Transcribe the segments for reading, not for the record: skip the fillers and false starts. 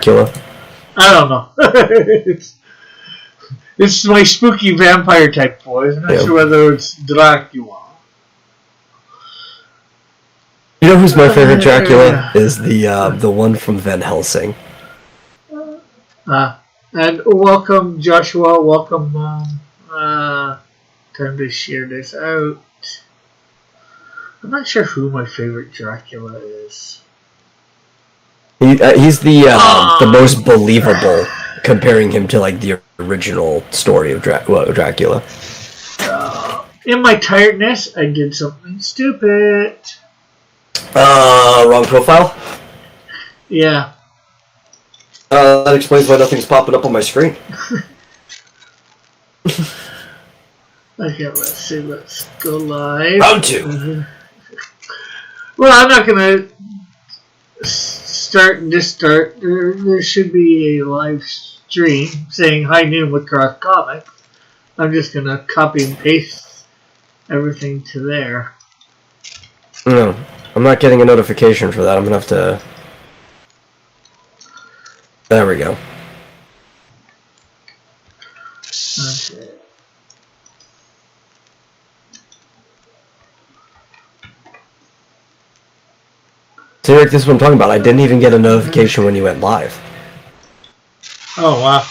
Dracula? I don't know. It's my spooky vampire type voice. I'm not sure whether it's Dracula. You know who's my favorite Dracula? Is the one from Van Helsing. And welcome, Joshua. Welcome, Mom. Time to share this out. I'm not sure who my favorite Dracula is. He's the most believable, comparing him to like the original story of Dracula. In my tiredness, I did something stupid. Wrong profile? Yeah. That explains why nothing's popping up on my screen. Okay, let's see. Let's go live. Round 2. Well, I'm not gonna start. There should be a live stream saying "Hi Noon with Cross Comic." I'm just gonna copy and paste everything to there. No, I'm not getting a notification for that. I'm gonna have to. There we go. Okay. See, Rick, this is what I'm talking about. I didn't even get a notification when you went live. Oh, wow.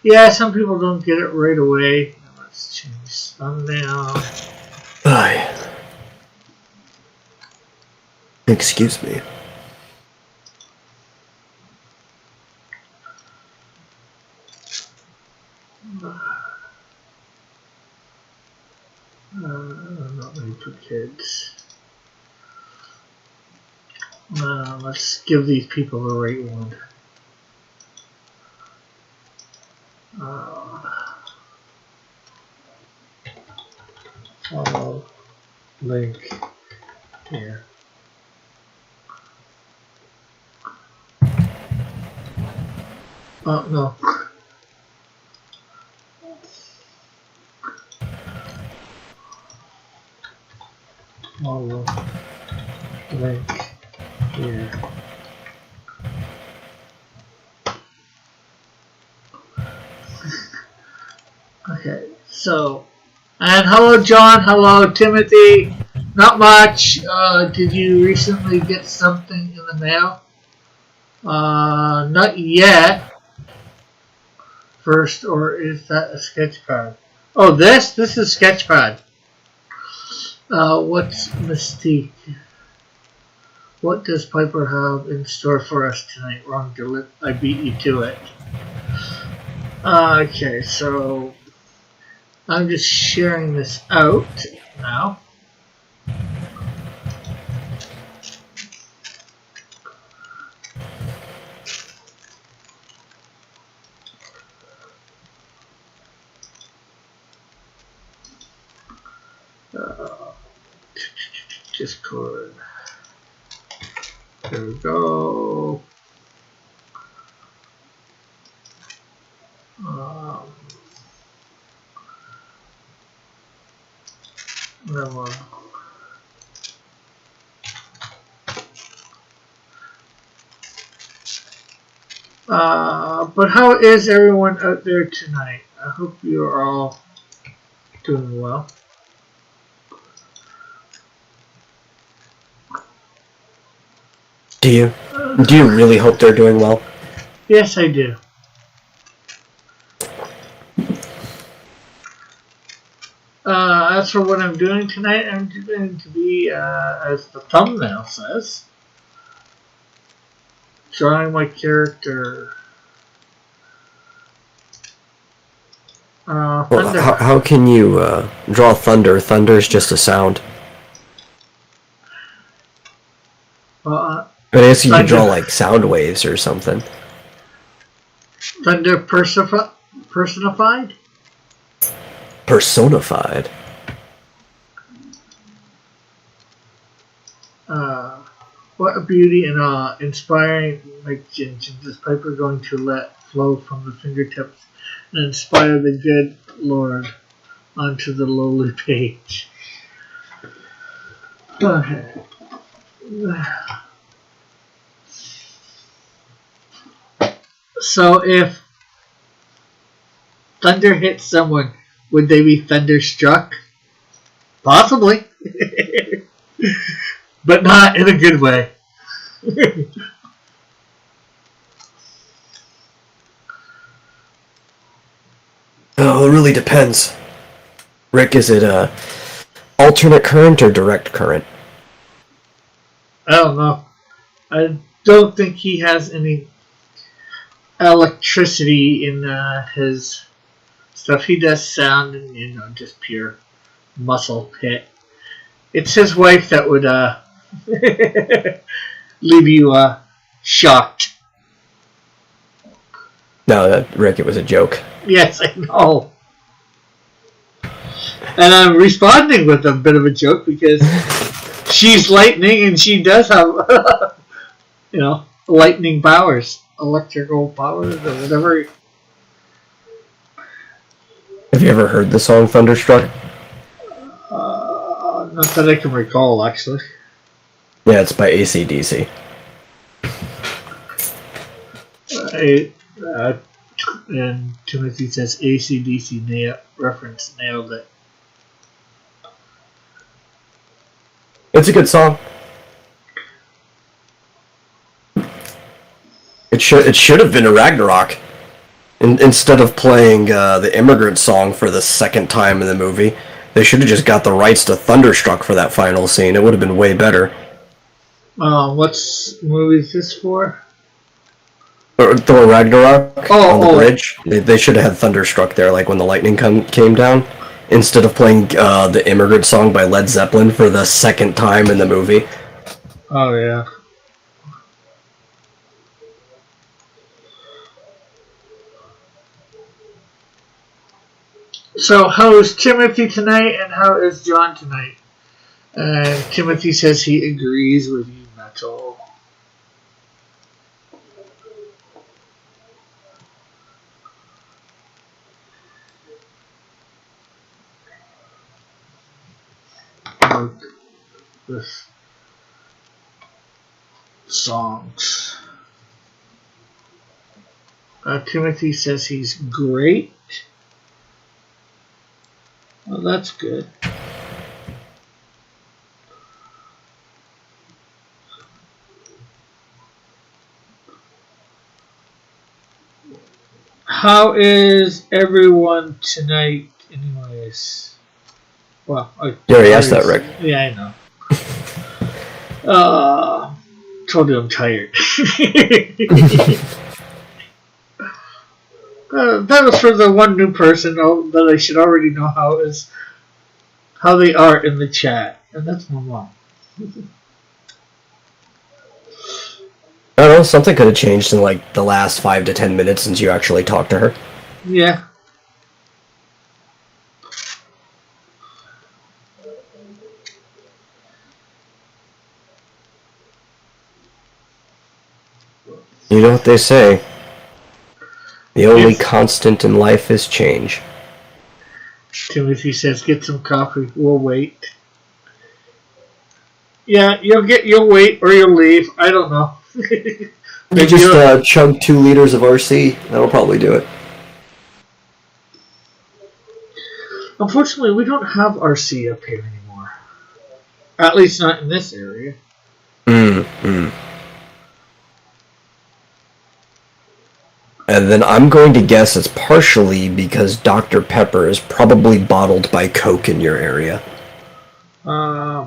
Yeah, some people don't get it right away. Let's change thumbnail. Aye. Excuse me. Not made for kids. Let's give these people the right one. Follow link here. Oh no. Follow link here. Okay, so, and hello John, hello Timothy. Not much. Did you recently get something in the mail? Not yet. First, or is that a sketch pad? Oh, this is Sketchpad. What's Mystique? What does Piper have in store for us tonight? Wrong, I beat you to it. Okay, so I'm just sharing this out now. Discord. There we go. No, but how is everyone out there tonight? I hope you are all doing well. Do you really hope they're doing well? Yes, I do. As for what I'm doing tonight, I'm going to be, as the thumbnail says, drawing my character. Thunder. Well, how can you draw thunder? Thunder is just a sound. Well, I guess you can draw like sound waves or something. Thunder personified? Personified. What a beauty and awe, inspiring like Jinjin. This Piper going to let flow from the fingertips and inspire the good Lord onto the lowly page. Okay. So if thunder hit someone, would they be thunderstruck? Possibly. But not in a good way. Oh, it really depends. Rick, is it a alternate current or direct current? I don't know. I don't think he has any electricity in his stuff. He does sound and just pure muscle hit. It's his wife that would leave you shocked. No, Rick, it was a joke. Yes, I know. And I'm responding with a bit of a joke because she's lightning and she does have, lightning powers, electrical powers, or whatever. Have you ever heard the song Thunderstruck? Not that I can recall, actually. Yeah, it's by AC/DC. And Timothy says AC/DC reference nailed it. It's a good song. It should have been a Ragnarok. Instead of playing the Immigrant Song for the second time in the movie, they should have just got the rights to Thunderstruck for that final scene. It would have been way better. What movie is this for? Thor Ragnarok on the Oh. bridge. They should have had Thunderstruck there, like when the lightning came down, instead of playing the Immigrant Song by Led Zeppelin for the second time in the movie. Oh, yeah. So, how is Timothy tonight, and how is John tonight? And Timothy says he agrees with you, Metal. With songs. Timothy says he's great. Well, that's good. How is everyone tonight, anyways? Well, You already asked that, Rick. Yeah, I know. Told you I'm tired. That was for the one new person that I should already know how they are in the chat, and that's my mom. I don't know, something could have changed in like the last 5 to 10 minutes since you actually talked to her. Yeah. You know what they say? The only Yes. constant in life is change. Timothy says, "Get some coffee. We'll wait." Yeah, you'll wait or you'll leave. I don't know. You Maybe just chug 2 liters of RC. That'll probably do it. Unfortunately, we don't have RC up here anymore. At least not in this area. And then I'm going to guess it's partially because Dr. Pepper is probably bottled by Coke in your area. I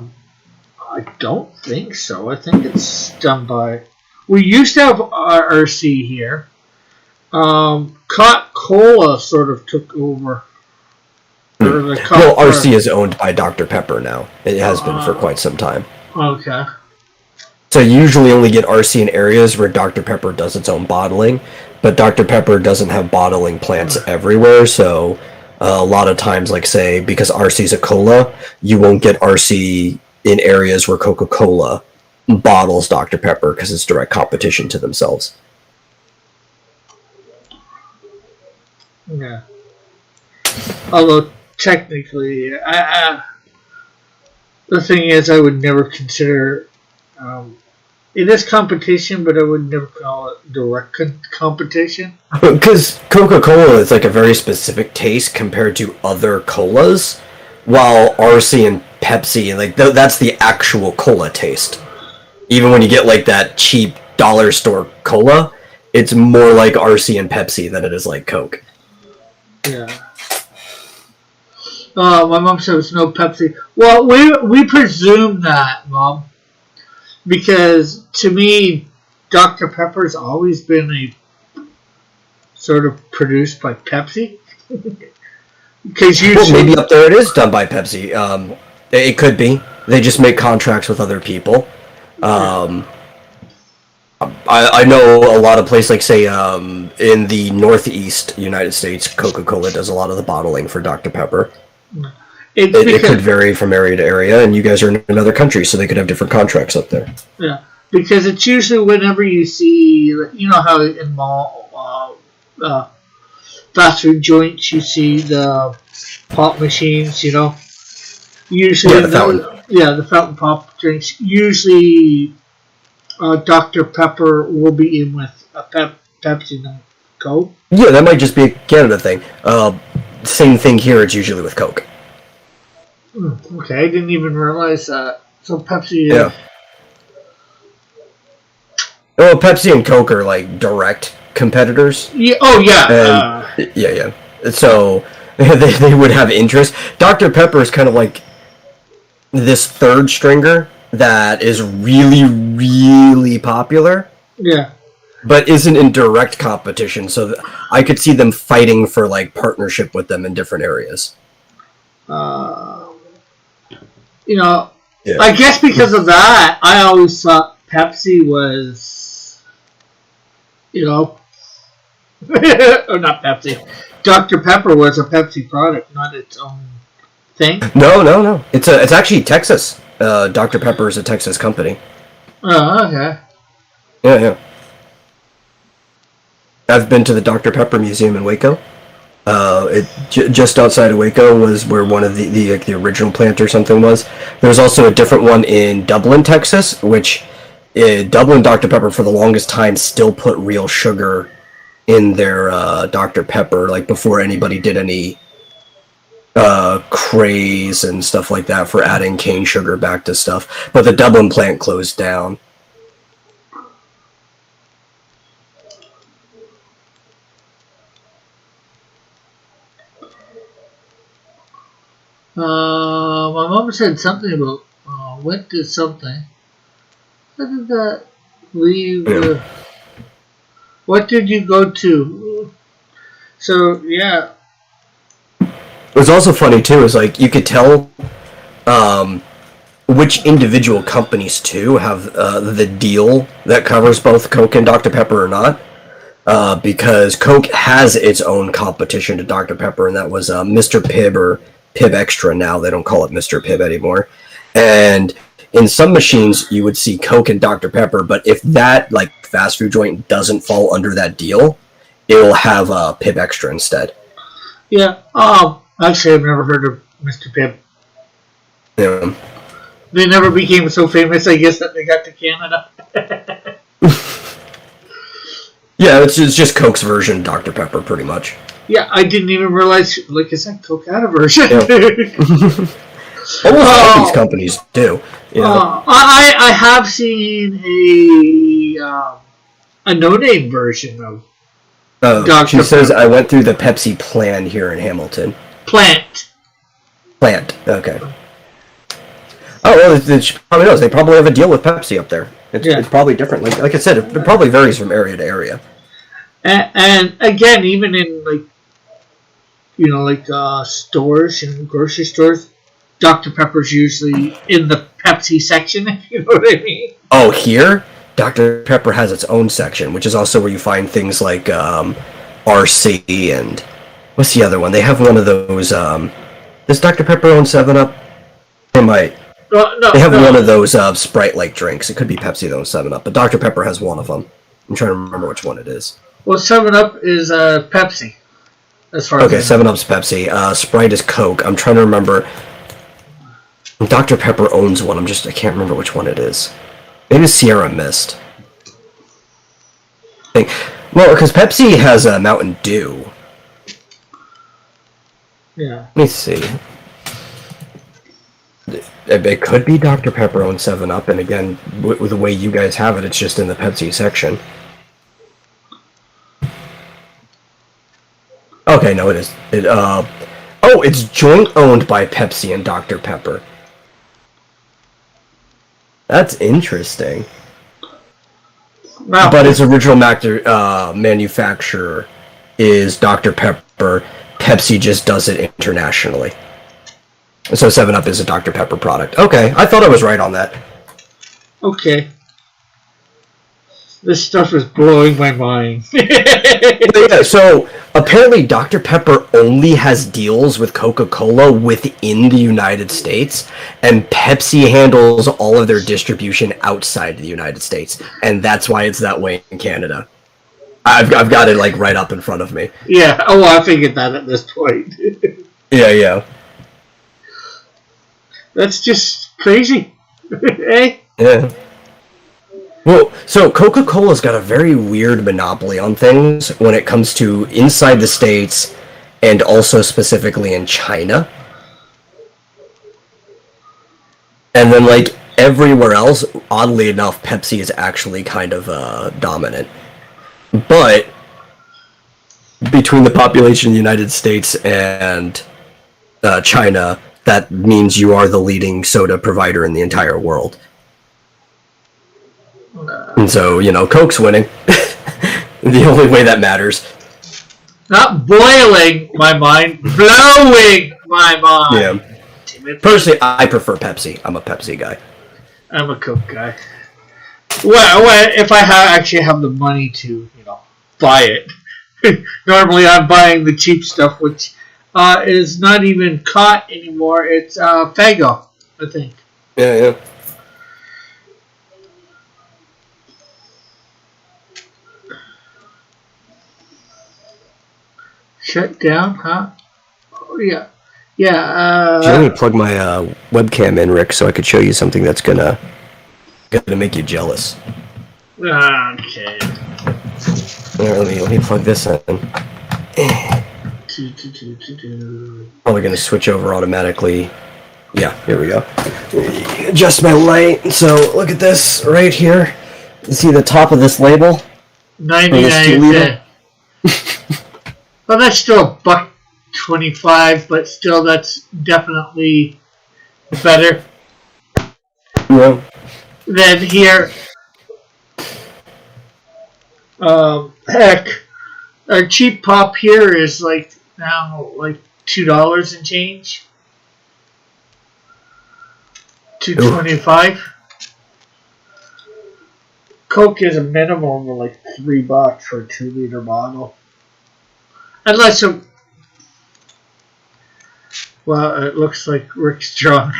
don't think so. I think it's done by. We used to have RC here. Coca-Cola sort of took over. Well, RC is owned by Dr. Pepper now. It has been for quite some time. Okay. So you usually only get RC in areas where Dr. Pepper does its own bottling, but Dr. Pepper doesn't have bottling plants everywhere, so a lot of times, like say, because RC is a cola, you won't get RC in areas where Coca-Cola bottles Dr. Pepper because it's direct competition to themselves. Yeah. Although technically, the thing is, I would never consider It is competition, but I would never call it direct competition. Because Coca-Cola is like a very specific taste compared to other colas, while RC and Pepsi, like that's the actual cola taste. Even when you get like that cheap dollar store cola, it's more like RC and Pepsi than it is like Coke. Yeah. My mom said it's no Pepsi. Well, we presume that, Mom, because to me, Dr. Pepper's always been a sort of produced by Pepsi. Because maybe up there it is done by Pepsi. It could be. They just make contracts with other people. I know a lot of places, like say in the Northeast United States, Coca-Cola does a lot of the bottling for Dr. Pepper. It could vary from area to area, and you guys are in another country, so they could have different contracts up there. Yeah, because it's usually whenever you see, you know how in mall, fast food joints, you see the pop machines, you know. Usually, the fountain pop drinks. Usually, Dr. Pepper will be in with a Pepsi and Coke. Yeah, that might just be a Canada thing. Same thing here. It's usually with Coke. Okay, I didn't even realize that. So Pepsi. Yeah. Well, Pepsi and Coke are like direct competitors. Yeah. Oh yeah. Yeah. So they would have interest. Dr. Pepper is kind of like this third stringer that is really, really popular. Yeah. But isn't in direct competition, so I could see them fighting for like partnership with them in different areas. You know, yeah. I guess because of that, I always thought Pepsi was, you know, or not Pepsi. Dr. Pepper was a Pepsi product, not its own thing. No. It's actually Texas. Dr. Pepper is a Texas company. Oh, okay. Yeah. I've been to the Dr. Pepper Museum in Waco. Just outside of Waco was where one of the original plant or something was. There's also a different one in Dublin, Texas, which Dublin Dr. Pepper for the longest time still put real sugar in their Dr. Pepper, like before anybody did any craze and stuff like that for adding cane sugar back to stuff. But the Dublin plant closed down. My mom said something about went to something. How did that leave? Yeah. What did you go to? So yeah. What's also funny too is like you could tell which individual companies too have the deal that covers both Coke and Dr. Pepper or not. Because Coke has its own competition to Dr. Pepper, and that was Mr. Pibb or Pibb Extra. Now they don't call it Mr. Pibb anymore. And in some machines you would see Coke and Dr. Pepper, but if that like fast food joint doesn't fall under that deal, it will have Pibb Extra instead. Yeah. Actually, I've never heard of Mr. Pibb. Yeah. They never became so famous, I guess, that they got to Canada. Yeah, it's just Coke's version of Dr. Pepper, pretty much. Yeah, I didn't even realize, like I said, Coke had a version. Yeah. Almost all these companies do. You know? I have seen a no-name version of Dr. She says, Pepper. I went through the Pepsi plan here in Hamilton. Plant, okay. Oh, well, she probably knows. They probably have a deal with Pepsi up there. It's probably different. Like I said, it probably varies from area to area. And again, even in stores, grocery stores, Dr. Pepper's usually in the Pepsi section, if you know what I mean. Oh, here? Dr. Pepper has its own section, which is also where you find things like RC and... What's the other one? They have one of those... does Dr. Pepper own 7-Up? They might. They have one of those Sprite-like drinks. It could be Pepsi that owns 7-Up, but Dr. Pepper has one of them. I'm trying to remember which one it is. Well, 7-Up is Pepsi. As far okay, as 7-Up's Pepsi. Sprite is Coke. I'm trying to remember. Dr. Pepper owns one. I can't remember which one it is. Maybe Sierra Mist. Well, because Pepsi has Mountain Dew. Yeah. Let me see. It could be Dr. Pepper owns 7-Up, and again, with the way you guys have it, it's just in the Pepsi section. Okay, no, it is. Oh, it's joint owned by Pepsi and Dr. Pepper. That's interesting. Wow. But its original manufacturer is Dr. Pepper. Pepsi just does it internationally. So 7-Up is a Dr. Pepper product. Okay, I thought I was right on that. Okay. This stuff is blowing my mind. Yeah, so apparently Dr. Pepper only has deals with Coca-Cola within the United States, and Pepsi handles all of their distribution outside the United States, and that's why it's that way in Canada. I've got it like right up in front of me. Yeah, oh, I figured that at this point. Yeah. That's just crazy. Eh? Yeah. Well, so Coca-Cola's got a very weird monopoly on things when it comes to inside the States and also specifically in China. And then, like, everywhere else, oddly enough, Pepsi is actually kind of dominant. But between the population of the United States and China, that means you are the leading soda provider in the entire world. And so, you know, Coke's winning. The only way that matters. Not boiling my mind, blowing my mind. Yeah. Personally, I prefer Pepsi. I'm a Pepsi guy. I'm a Coke guy. Well, if I actually have the money to, buy it. Normally I'm buying the cheap stuff, which is not even caught anymore. It's Faygo, I think. Yeah. Shut down, huh? Oh, yeah. Let me plug my webcam in, Rick, so I could show you something that's gonna make you jealous. Okay. Let me plug this in. Probably gonna switch over automatically. Yeah, here we go. Adjust my light. So look at this right here. You see the top of this label? 99 cents. Well, that's still $1.25, but still, that's definitely better than here. Heck, our cheap pop here is now $2 and change. $2.25. Coke is a minimum of $3 for a 2-liter bottle. Unless it looks like Rick's drunk.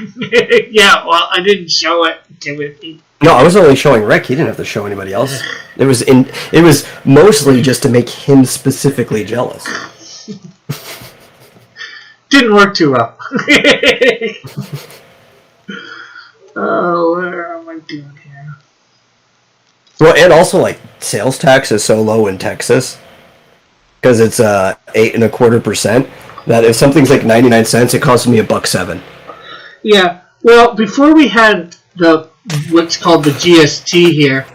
Yeah, well, I didn't show it, Timothy. No, I was only showing Rick. He didn't have to show anybody else. It was mostly just to make him specifically jealous. Didn't work too well. Oh, where am I doing here? Well, and also sales tax is so low in Texas because it's 8.25%. That if something's 99 cents, it costs me $1.07. Yeah. Well, before we had what's called the GST here,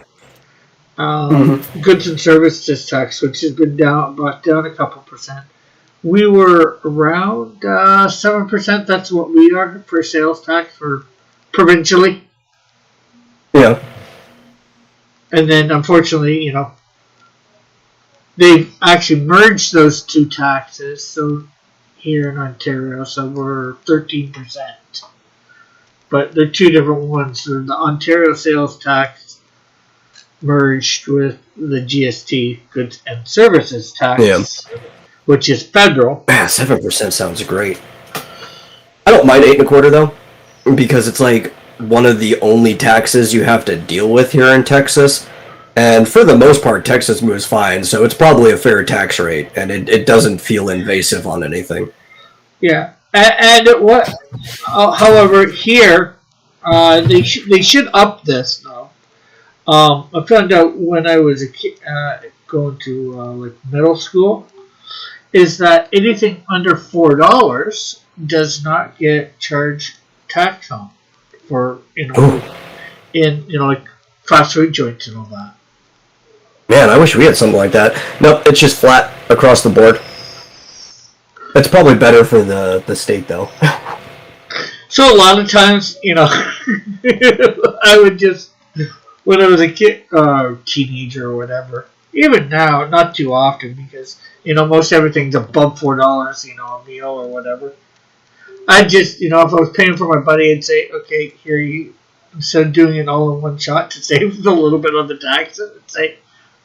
goods and services tax, which has been brought down a couple percent. We were around 7%. That's what we are for sales tax for provincially. Yeah. And then, unfortunately, they've actually merged those two taxes. So here in Ontario, so we're 13%. But they're two different ones. So the Ontario sales tax merged with the GST, goods and services tax, which is federal. Yeah, 7% sounds great. I don't mind 8.25 though, because it's one of the only taxes you have to deal with here in Texas. And for the most part, Texas moves fine, so it's probably a fair tax rate, and it doesn't feel invasive on anything. Yeah, and however, here they should up this now. I found out when I was a kid, going to like middle school, is that anything under $4 does not get charged tax on for Oh, in like fast food joints and all that. man, I wish we had something like that. Nope, it's just flat across the board. It's probably better for the state though. So a lot of times, I would just when I was a kid, teenager or whatever. Even now, not too often because most everything's above $4. A meal or whatever. I just if I was paying for my buddy, I'd say, okay, here you. Instead of doing it all in one shot to save a little bit on the taxes,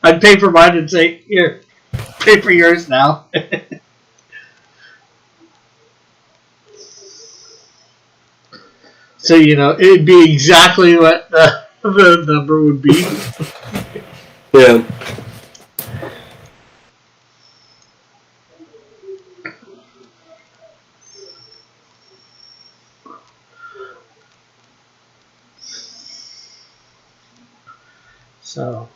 I'd pay for mine and say, here, pay for yours now. So it'd be exactly what the number would be. Yeah. So,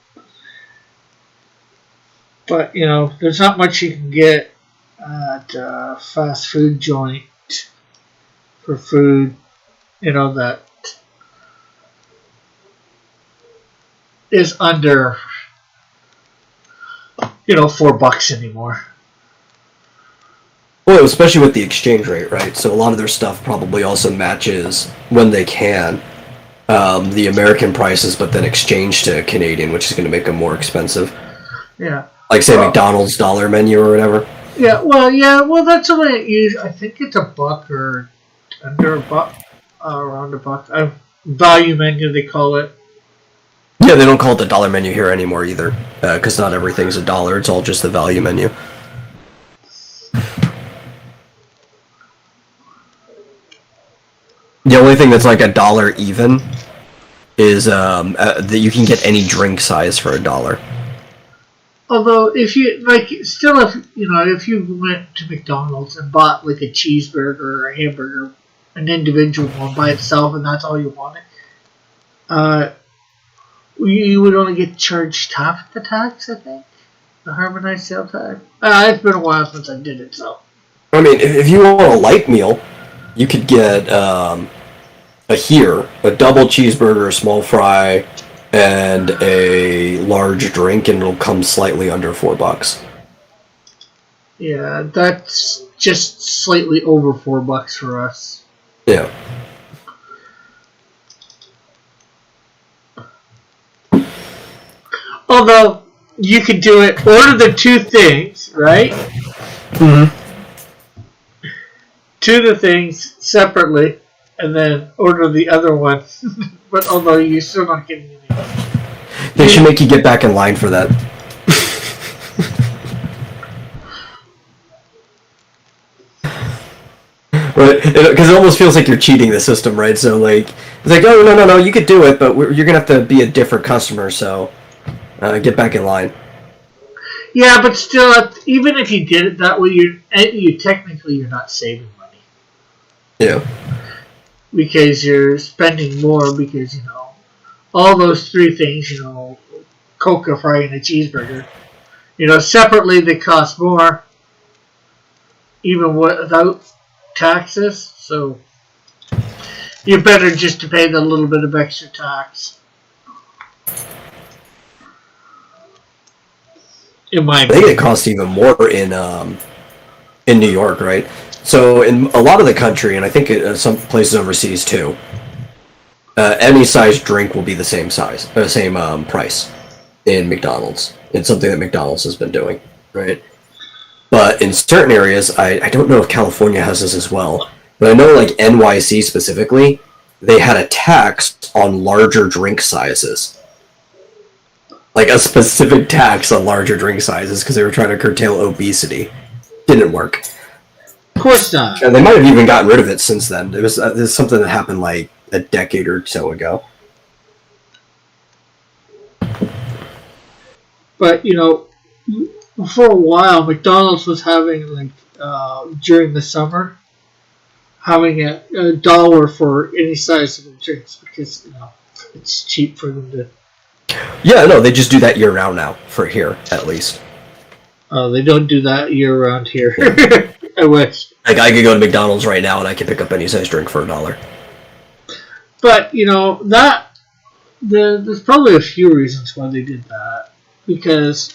but there's not much you can get at a fast food joint for food. That is under $4 anymore. Well, especially with the exchange rate, right? So a lot of their stuff probably also matches when they can the American prices, but then exchange to Canadian, which is going to make them more expensive. Yeah. Like say McDonald's dollar menu or whatever. Yeah. Well, that's the way it usually. I think it's $1 or under $1. Around $1. Value menu, they call it. Yeah, they don't call it the dollar menu here anymore either, because not everything's $1. It's all just the value menu. The only thing that's like $1 even is that you can get any drink size for $1. Although, if you if you went to McDonald's and bought like a cheeseburger or a hamburger, an individual one by itself, and that's all you wanted, you would only get charged half the tax, I think. The harmonized sale tax. It's been a while since I did it, so. I mean, if you want a light meal, you could get a double cheeseburger, a small fry, and a large drink, and it'll come slightly under $4. Yeah, that's just slightly over $4 for us. Yeah. Although you could do it, order the two things, right? Mm-hmm. To the things separately, and then order the other one. But although you're still not getting anything. They should make you get back in line for that. Right, because it almost feels like you're cheating the system, right? So like, it's like, oh no, you could do it, but you're gonna have to be a different customer, so get back in line. Yeah, but still, even if you did it that way, you're not saving money. Yeah. Because you're spending more because all those three things, Coke, a fry, and a cheeseburger, separately they cost more, even without taxes, so you're better just to pay the little bit of extra tax. In my opinion. I think it costs even more in New York, right? So in a lot of the country, and I think some places overseas too, any size drink will be the same size, same price in McDonald's. It's something that McDonald's has been doing, right? But in certain areas, I don't know if California has this as well, but I know like NYC specifically, they had a tax on larger drink sizes. Like a specific tax on larger drink sizes because they were trying to curtail obesity. Didn't work. Of course not. And they might have even gotten rid of it since then. It was something that happened like a decade or so ago. But for a while, McDonald's was having during the summer, having $1 for any size of the drinks because it's cheap for them to. Yeah, no, they just do that year round now for here at least. They don't do that year round here. Yeah. I wish. Like I could go to McDonald's right now and I could pick up any size drink for $1. But there's probably a few reasons why they did that. Because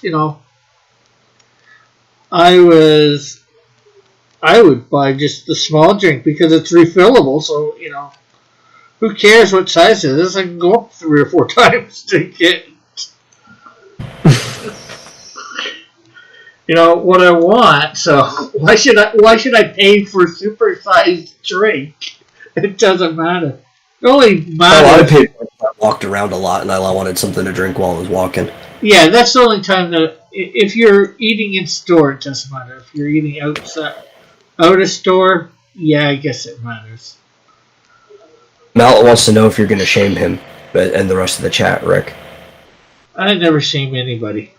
I would buy just the small drink because it's refillable. So who cares what size it is? I can go up 3 or 4 times to get what I want. So why should I pay for supersized drink? It doesn't matter. It only matters. Oh, I paid. I walked around a lot, and I wanted something to drink while I was walking. Yeah, that's the only time that if you're eating in store, it doesn't matter. If you're eating outside, out of store, yeah, I guess it matters. Mallet wants to know if you're going to shame him, and the rest of the chat, Rick. I never shame anybody.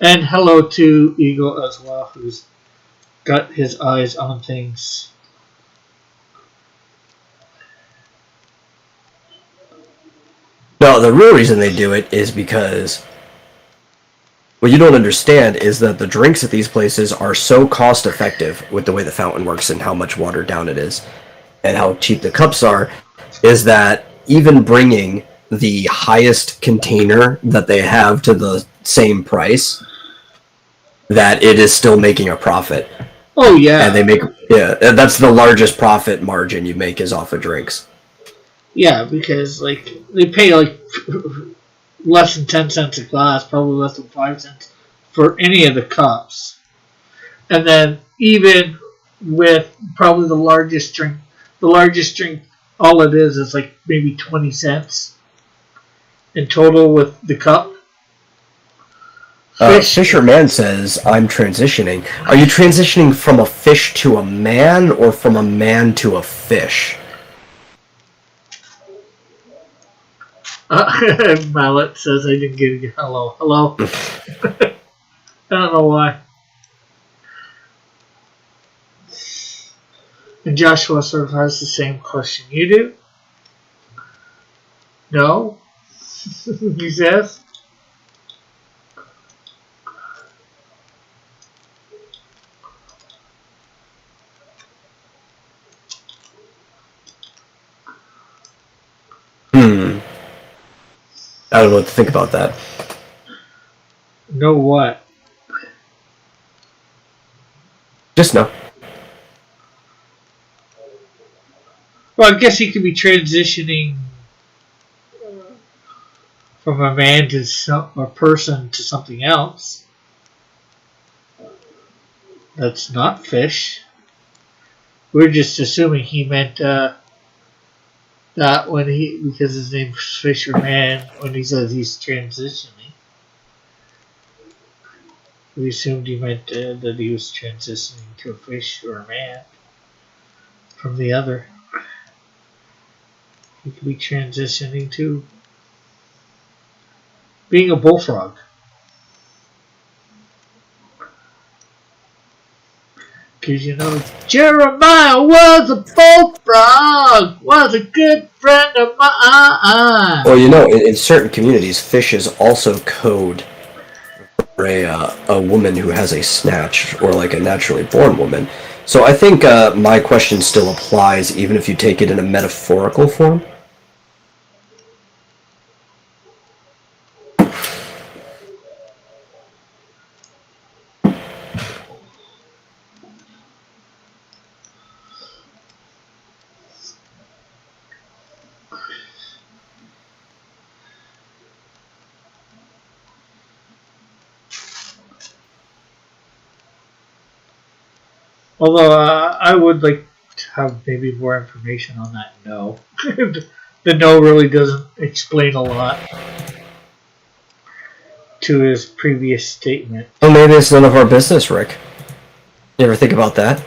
And hello to Eagle as well, who's got his eyes on things. No, the real reason they do it is because what you don't understand is that the drinks at these places are so cost effective with the way the fountain works and how much watered down it is and how cheap the cups are, is that even bringing the highest container that they have to the same price, that it is still making a profit. Oh yeah. And that's the largest profit margin you make is off of drinks. Yeah, because they pay less than 10 cents a glass, probably less than 5 cents for any of the cups. And then even with probably the largest drink, all it is maybe 20 cents in total with the cup. Fisherman says, I'm transitioning. Are you transitioning from a fish to a man or from a man to a fish? Mallet says I didn't get it. Hello. I don't know why. And Joshua sort of has the same question you do. No? He says. I don't know what to think about that. Know what? Just no. Well, I guess he could be transitioning from a man to a person to something else. That's not fish. We're just assuming he meant that because his name's Fisherman, when he says he's transitioning. We assumed he meant that he was transitioning to a fish or a man from the other. He could be transitioning to being a bullfrog. Because Jeremiah was a bullfrog, was a good friend of mine. Well, in certain communities, fish is also code for a woman who has a snatch, or like a naturally born woman. So I think my question still applies, even if you take it in a metaphorical form. Although I would like to have maybe more information on that no. The no really doesn't explain a lot to his previous statement. Well, maybe it's none of our business, Rick. You ever think about that?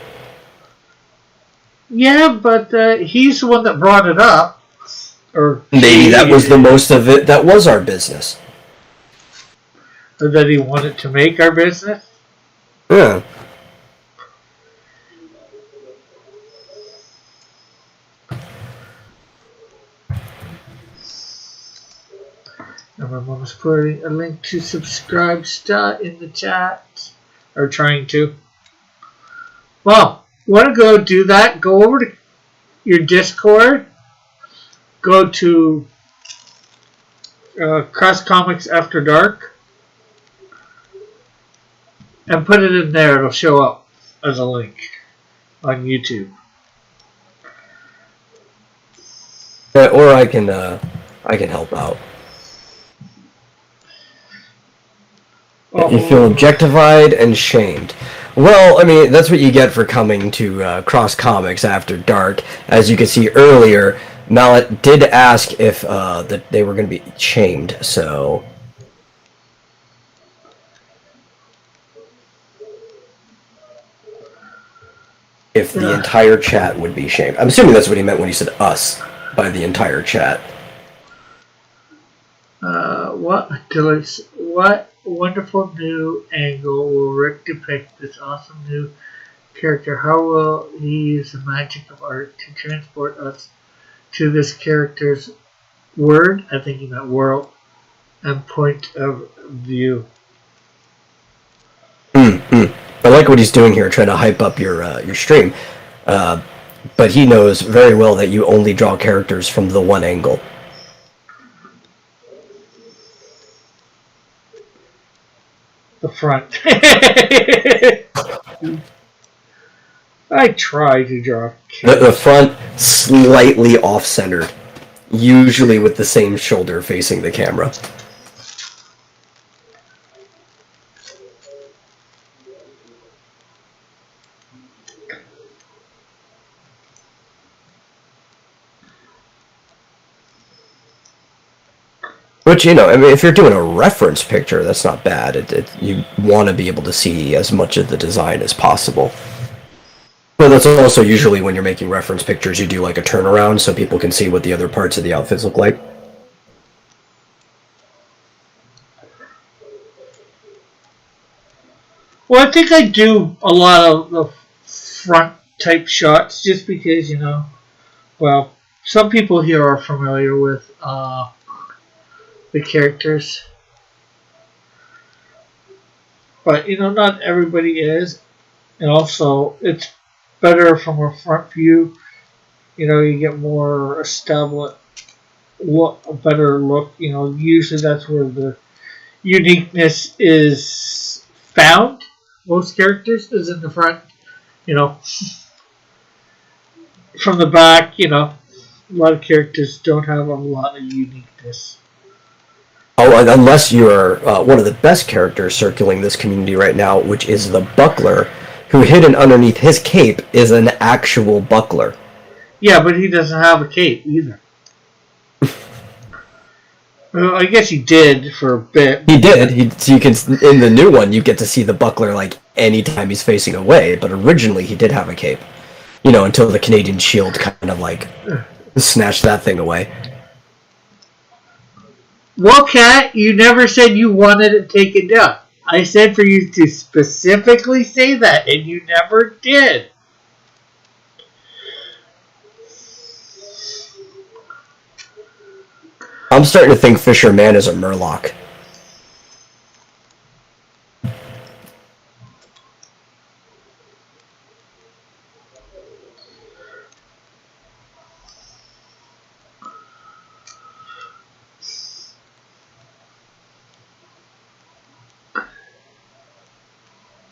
Yeah, but he's the one that brought it up. Or maybe that was the most of it that was our business. Or that he wanted to make our business? Yeah. And my mom is putting a link to subscribe in the chat. Or trying to. Well, want to go do that? Go over to your Discord. Go to Cross Comics After Dark. And put it in there. It'll show up as a link on YouTube. Or I can help out. You feel objectified and shamed. Well, I mean, that's what you get for coming to Cross Comics After Dark. As you can see earlier, Mallet did ask if that they were going to be shamed, so... If the entire chat would be shamed. I'm assuming that's what he meant when he said us, by the entire chat. What wonderful new angle will Rick depict this awesome new character? How will he use the magic of art to transport us to this character's word? I think he meant world and point of view. I like what he's doing here, trying to hype up your stream. But he knows very well that you only draw characters from the one angle. The front. I try to draw. The front slightly off-centered, usually with the same shoulder facing the camera. Which, you know, I mean, if you're doing a reference picture, that's not bad. You want to be able to see as much of the design as possible. But that's also usually when you're making reference pictures, you do like a turnaround so people can see what the other parts of the outfits look like. Well, I think I do a lot of the front type shots just because, you know, well, some people here are familiar with the characters. But, you know, not everybody is. And also, it's better from a front view. You know, you get more established look, a better look. You know, usually that's where the uniqueness is found. Most characters is in the front. You know, from the back, you know, a lot of characters don't have a lot of uniqueness. Oh, unless you're one of the best characters circulating this community right now, which is the Buckler, who hidden underneath his cape is an actual buckler. Yeah, but he doesn't have a cape either. Well, I guess he did for a bit. He did. So you can, in the new one, you get to see the buckler like anytime he's facing away. But originally, he did have a cape. You know, until the Canadian Shield kind of like snatched that thing away. Well, Kat, you never said you wanted it taken down. I said for you to specifically say that, and you never did. I'm starting to think Fisher Man is a Murloc.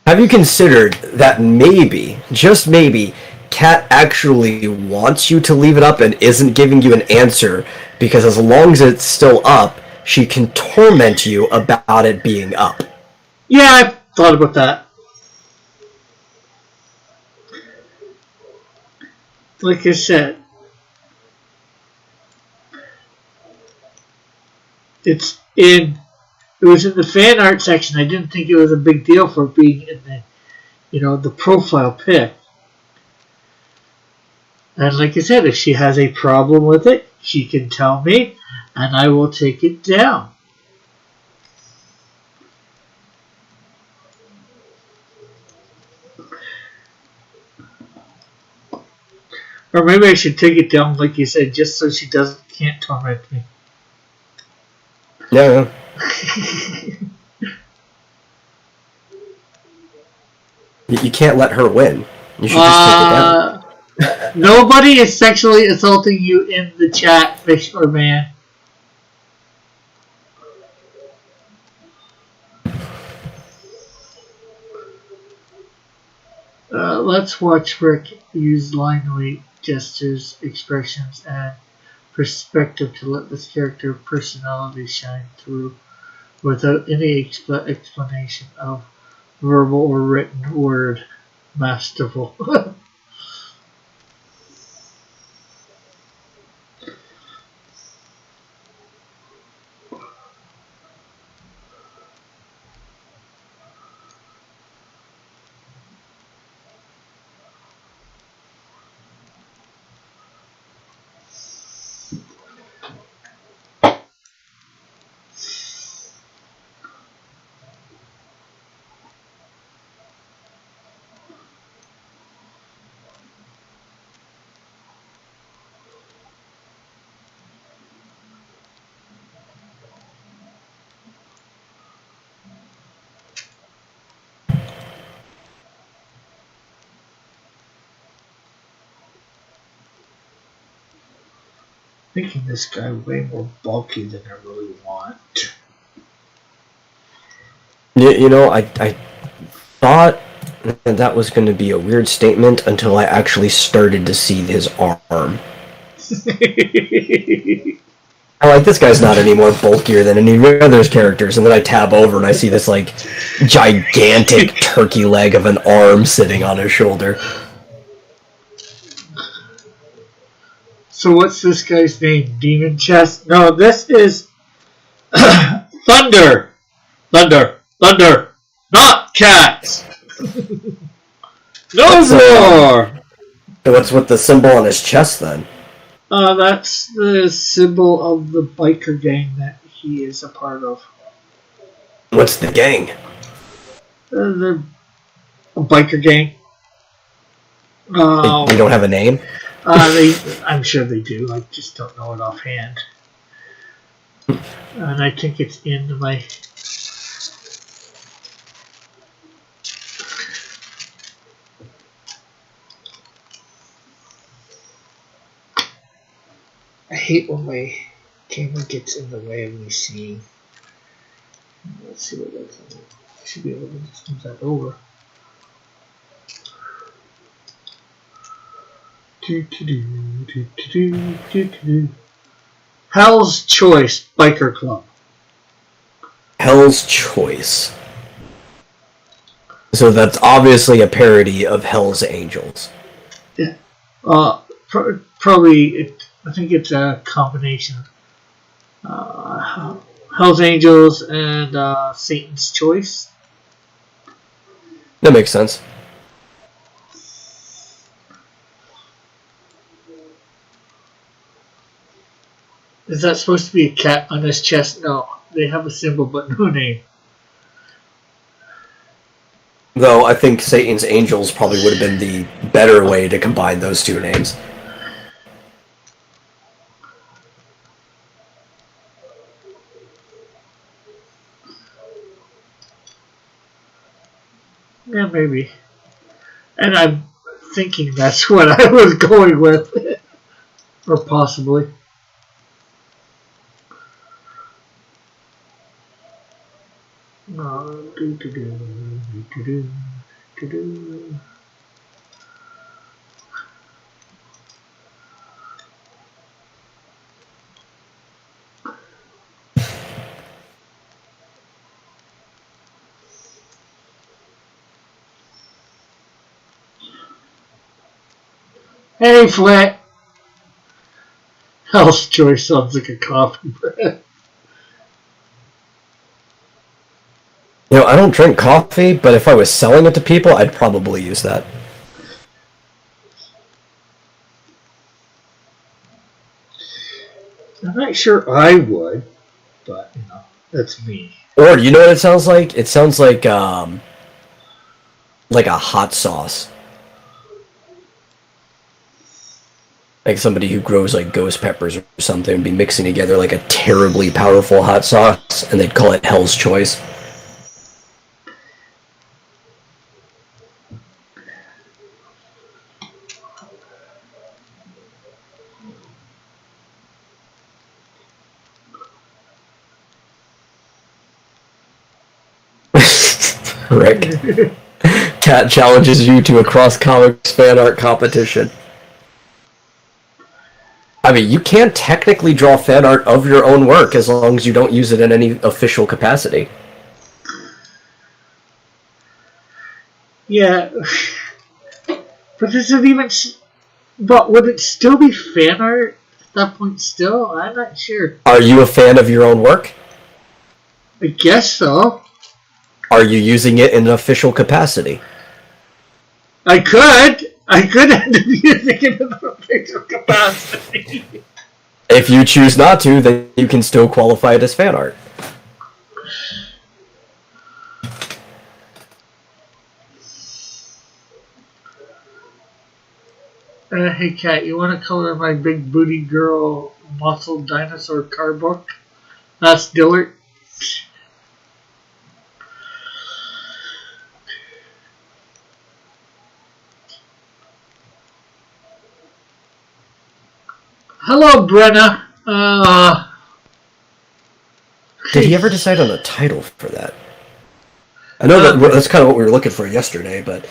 Have you considered that maybe, just maybe, Kat actually wants you to leave it up and isn't giving you an answer because as long as it's still up, she can torment you about it being up? Yeah, I've thought about that. Like I said, it was in the fan art section. I didn't think it was a big deal for being in the, you know, the profile pic. And like I said, if she has a problem with it, she can tell me, and I will take it down. Or maybe I should take it down, like you said, just so she can't torment me. Yeah. You can't let her win. You should just take it down. Nobody is sexually assaulting you in the chat, fish or man. Let's watch Rick use line weight, gestures, expressions, and perspective to let this character personality shine through without any explanation of verbal or written word. Masterful. Making this guy way more bulky than I really want. You know, I thought that was going to be a weird statement until I actually started to see his arm. I'm like, this guy's not any more bulkier than any of the other characters, and then I tab over and I see this, like, gigantic turkey leg of an arm sitting on his shoulder. So what's this guy's name? Demon Chest? No, this is Thunder! Thunder! Thunder! Not cats! No more! What's with the symbol on his chest, then? That's the symbol of the biker gang that he is a part of. What's the gang? They're a biker gang. They don't have a name? I'm sure they do. I just don't know it offhand. And I think it's in my... I hate when my camera gets in the way of me seeing. Let's see what that's like. I should be able to just move that over. Hell's Choice Biker Club. Hell's Choice. So that's obviously a parody of Hell's Angels. Yeah. Probably, I think it's a combination. Hell's Angels and Satan's Choice. That makes sense. Is that supposed to be a cat on his chest? No. They have a symbol but no name. Though I think Satan's Angels probably would have been the better way to combine those two names. Yeah, maybe. And I'm thinking that's what I was going with. Or possibly. Hey, Flit! Hell's Choice sounds like a coffee brand. You know, I don't drink coffee, but if I was selling it to people, I'd probably use that. I'm not sure I would, but, you know, that's me. Or, you know what it sounds like? It sounds like a hot sauce. Like somebody who grows like ghost peppers or something would be mixing together like a terribly powerful hot sauce, and they'd call it Hell's Choice. Rick. Cat challenges you to a cross comics fan art competition. I mean, you can technically draw fan art of your own work as long as you don't use it in any official capacity. Yeah. But does it even... But would it still be fan art at that point still? I'm not sure. Are you a fan of your own work? I guess so. Are you using it in an official capacity? I could end up using it in an official capacity. If you choose not to, then you can still qualify it as fan art. Hey Kat, you want to color my big booty girl muscle dinosaur car book? That's Dillard. Hello, Brenna. Did he ever decide on a title for that? I know that's kind of what we were looking for yesterday, but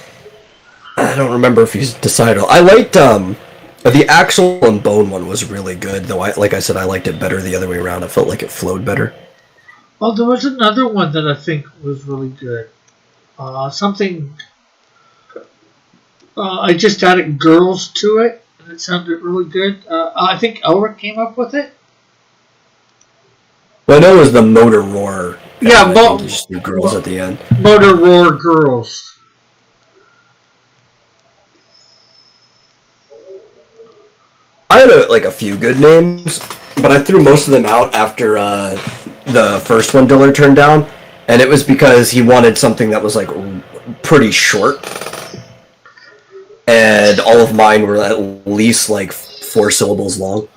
I don't remember if he's decided. I liked the Axel and Bone one was really good, though. Like I said, I liked it better the other way around. I felt like it flowed better. Oh, there was another one that I think was really good. Something. I just added girls to it, and it sounded really good. I think Elric came up with it. Well, I know it was the Motor Roar. Yeah, just do girls at the end. Motor Roar girls. I had a few good names, but I threw most of them out after the first one Diller turned down, and it was because he wanted something that was like pretty short, and all of mine were at least like 4 syllables long.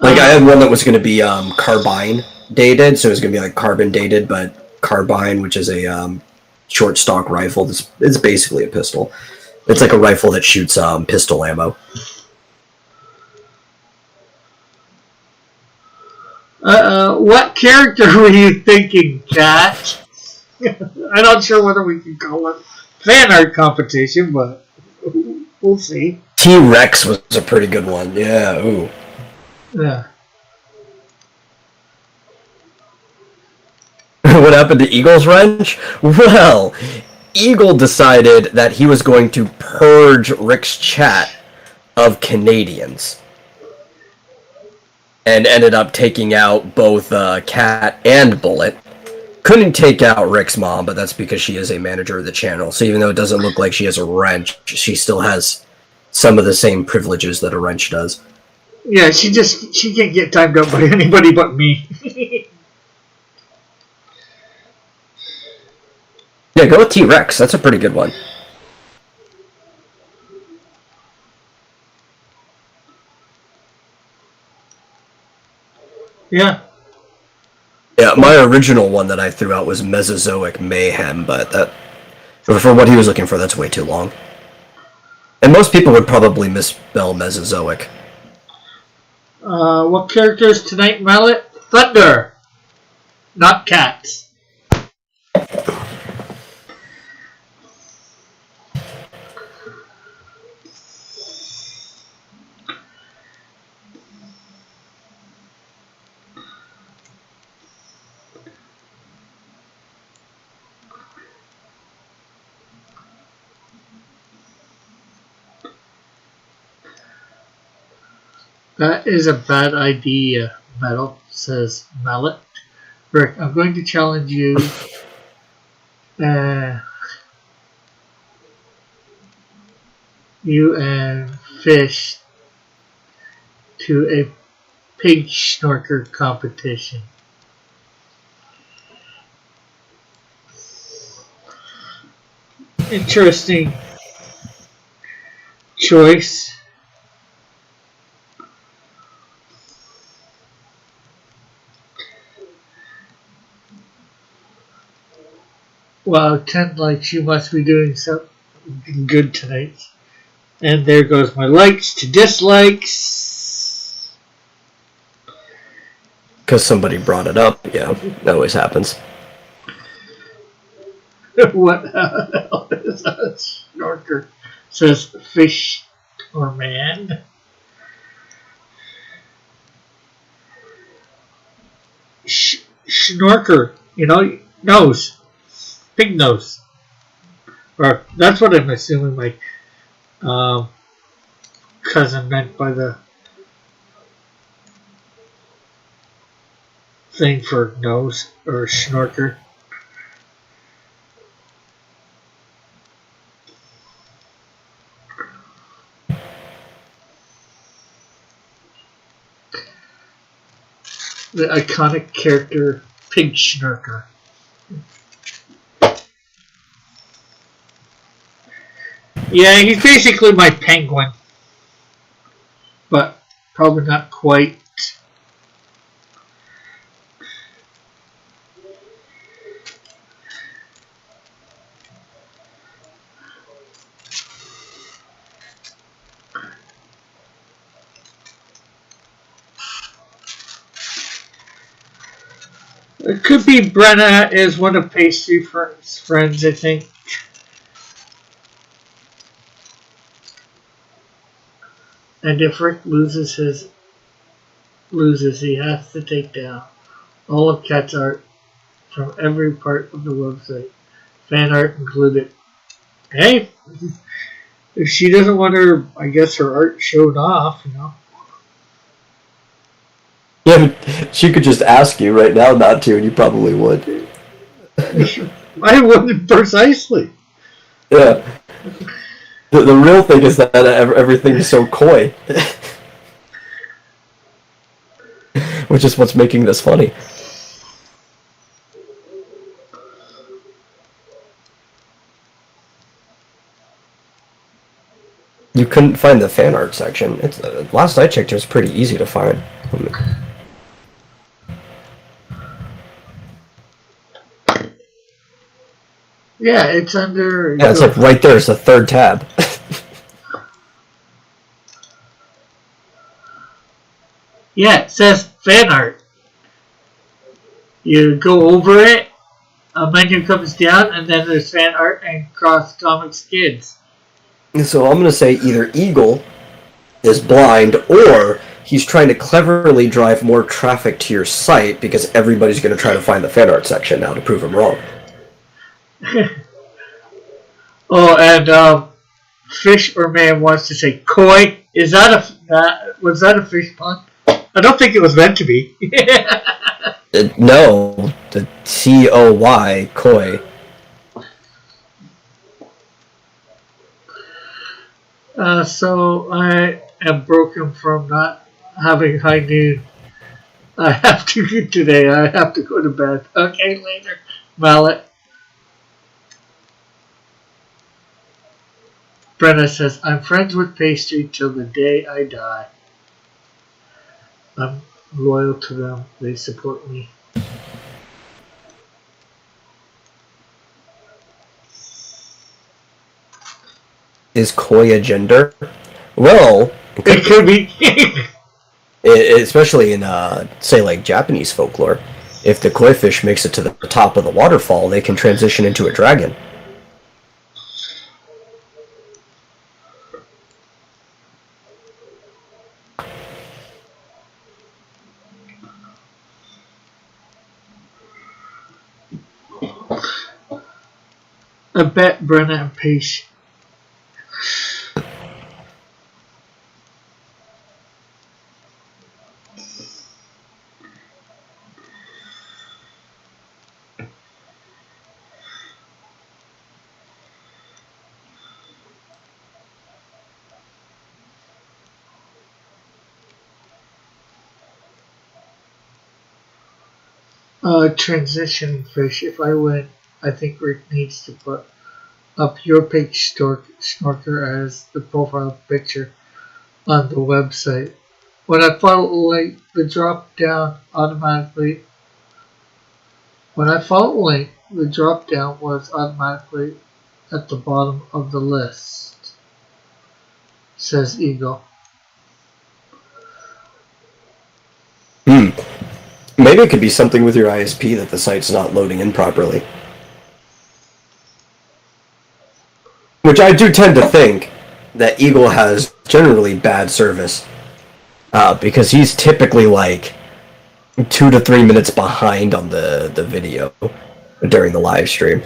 Like I had one that was going to be carbine dated, so it was going to be like carbon dated, but carbine, which is a short stock rifle. It's basically a pistol. It's like a rifle that shoots pistol ammo. What character were you thinking, Kat? I'm not sure whether we can call it fan art competition, but we'll see. T-Rex was a pretty good one. Yeah, ooh. Yeah. What happened to Eagle's Wrench? Well, Eagle decided that he was going to purge Rick's chat of Canadians. And ended up taking out both Cat and Bullet. Couldn't take out Rick's mom, but that's because she is a manager of the channel. So even though it doesn't look like she has a wrench, she still has some of the same privileges that a wrench does. Yeah, she can't get timed up by anybody but me. Yeah, go with T-Rex. That's a pretty good one. Yeah. Yeah, my original one that I threw out was Mesozoic Mayhem, but that, for what he was looking for, that's way too long. And most people would probably misspell Mesozoic. What characters tonight, Mallet? Thunder! Not cats. That is a bad idea, Metal, says Mallet. Rick, I'm going to challenge you. You and Fish to a pig snorker competition. Interesting choice. Wow, 10 likes. You must be doing something good tonight. And there goes my likes to dislikes. Because somebody brought it up. Yeah, that always happens. What the hell is a snorker? Says fish or man. Snorker, nose. Pig nose. Or that's what I'm assuming my cousin meant by the thing for nose or snorker. The iconic character Pig Snorker. Yeah, he's basically my penguin. But probably not quite. It could be Brenna is one of Pastry friends, I think. And if Rick loses, he has to take down all of Cat's art from every part of the website, fan art included. Hey, if she doesn't want her art shown off, Yeah, she could just ask you right now not to, and you probably would. I wouldn't precisely. Yeah. The real thing is that everything's so coy. Which is what's making this funny. You couldn't find the fan art section. Last I checked, it was pretty easy to find. Yeah, it's under. Yeah, it's like right there. It's the third tab. Yeah, it says fan art. You go over it, a menu comes down, and then there's fan art and Cross Comics Kids. So I'm going to say either Eagle is blind or he's trying to cleverly drive more traffic to your site because everybody's going to try to find the fan art section now to prove him wrong. Oh, and Fish or Man wants to say koi. Was that a fish pun? I don't think it was meant to be. No, the COY, koi. So I am broken from not having high noon. I have to today. I have to go to bed. Okay, later, Mallet. Brenna says, I'm friends with Pastry till the day I die. I'm loyal to them. They support me. Is koi a gender? Well, it could be. Especially in, say, like Japanese folklore. If the koi fish makes it to the top of the waterfall, they can transition into a dragon. I bet Brenna and Paige. Transitioning fish. If I win, I think Rick needs to put up your pig snorker as the profile picture on the website. When I follow the drop down automatically When I followed link, the drop down was automatically at the bottom of the list, says Eagle. Maybe it could be something with your ISP that the site's not loading in properly. Which I do tend to think that Eagle has generally bad service. Because he's typically like 2 to 3 minutes behind on the video during the live stream.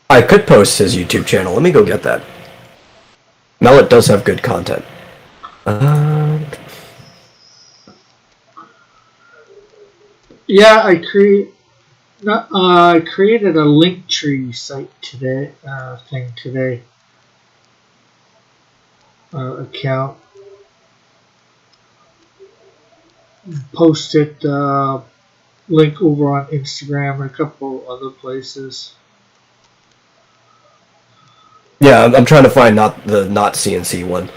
I could post his YouTube channel. Let me go get that. Mallet does have good content. Yeah, I created a Linktree site today. Account. Posted link over on Instagram and a couple other places. Yeah, I'm trying to find not CNC one.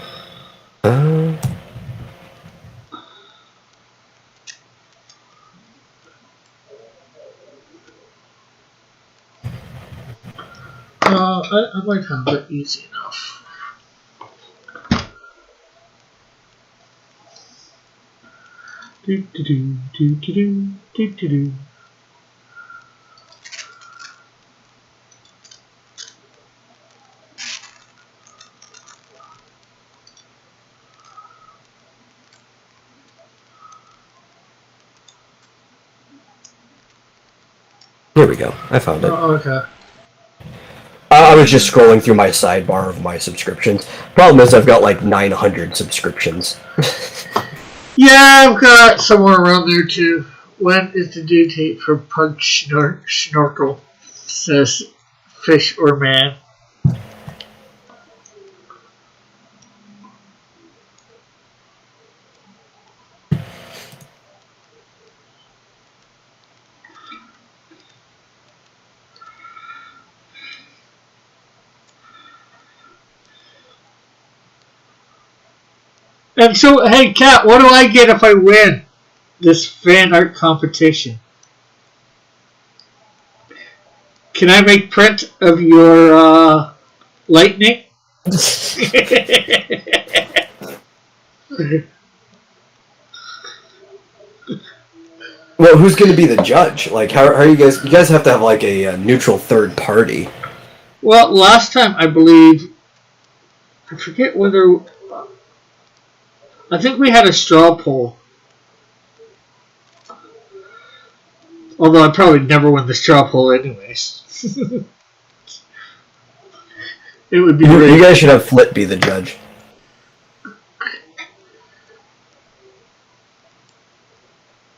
I might have it easy enough. Do. Here we go. I found it. Oh, okay. I was just scrolling through my sidebar of my subscriptions. Problem is, I've got like 900 subscriptions. Yeah, I've got somewhere around there too. When is the due date for Pug Snorkel? Says Fish or Man. And so, hey, Kat, what do I get if I win this fan art competition? Can I make print of your lightning? Well, who's going to be the judge? Like, how are you guys? You guys have to have like a neutral third party. Well, last time I believe, I forget whether. I think we had a straw poll. Although I'd probably never win the straw poll anyways. It would be great. You guys should have Flit be the judge.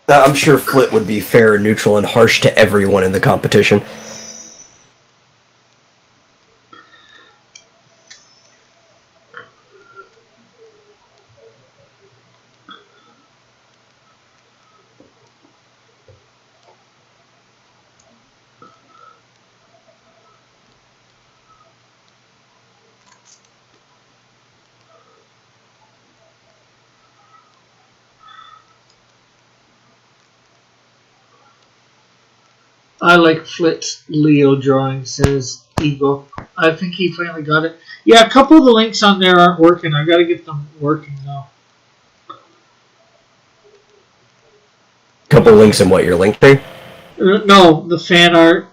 I'm sure Flit would be fair and neutral and harsh to everyone in the competition. I like Flit's Leo drawing, says Eagle. I think he finally got it. Yeah, a couple of the links on there aren't working. I gotta get them working now. Couple links in what, your link tree? No, the fan art.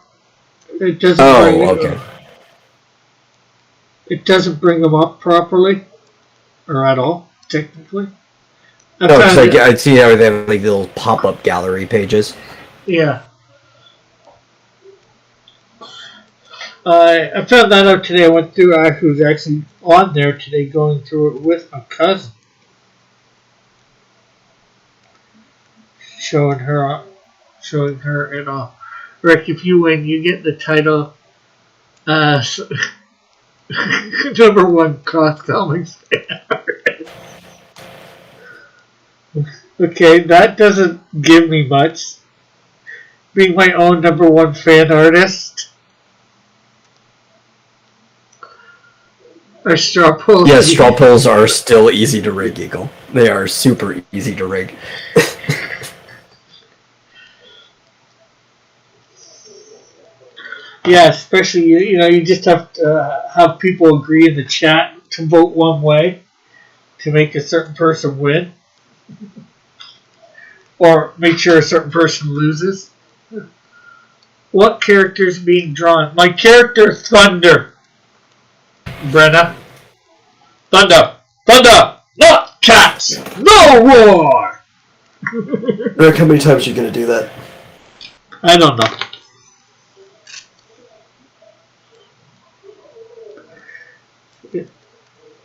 It doesn't. Okay. It doesn't bring them up properly, or at all, technically. It's like I see how they have like little pop-up gallery pages. Yeah. I found that out today. I went through. I was actually on there today, going through it with my cousin, showing her, and Rick, if you win, you get the title, #1 cross comics fan art. Okay, that doesn't give me much. being my own #1 fan artist. Or straw polls. Yeah, straw polls are still easy to rig, Eagle. They are super easy to rig. Yeah, especially you just have to have people agree in the chat to vote one way to make a certain person win, or make sure a certain person loses. What character is being drawn? My character, Thunder. Brenna. Thunder! Thunder! Not cats! No war! Rick, how many times are you going to do that? I don't know.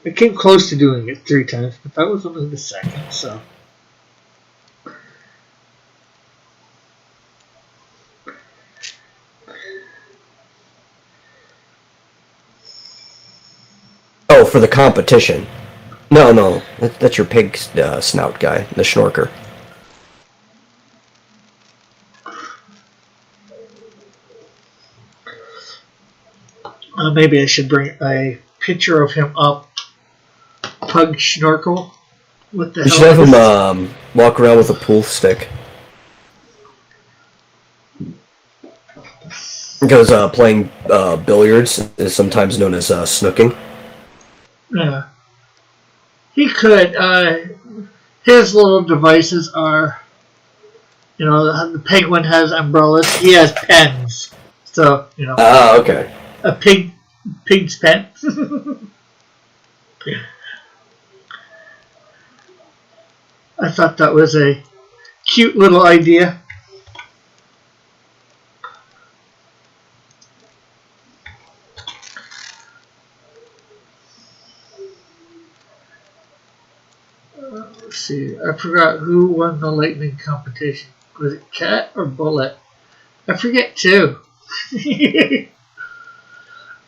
I came close to doing it 3 times, but that was only the second, so. Oh, for the competition. No. That's your pig snout guy, the Schnorker. Maybe I should bring a picture of him up. Pug Schnorkel. What the You hell? should have him walk around with a pool stick. Because playing billiards is sometimes known as snooking. Yeah. He could. His little devices are, the penguin has umbrellas. He has pens. So, Ah, okay. a pig's pen. I thought that was a cute little idea. Let's see. I forgot who won the lightning competition. Was it Cat or Bullet? I forget too. It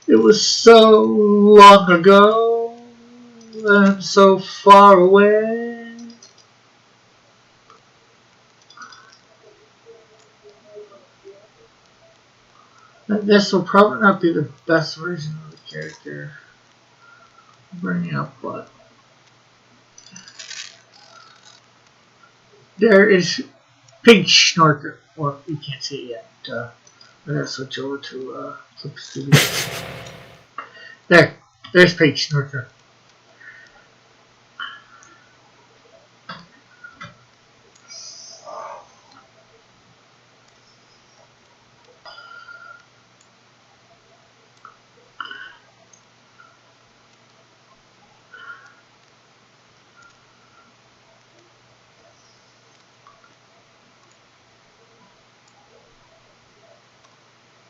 was so long ago and so far away. This will probably not be the best version of the character I'm bringing up, but there is Pig Schnorker. Well, you can't see it yet. I'm gonna switch over to Clip Studio. There's Pig Schnorker.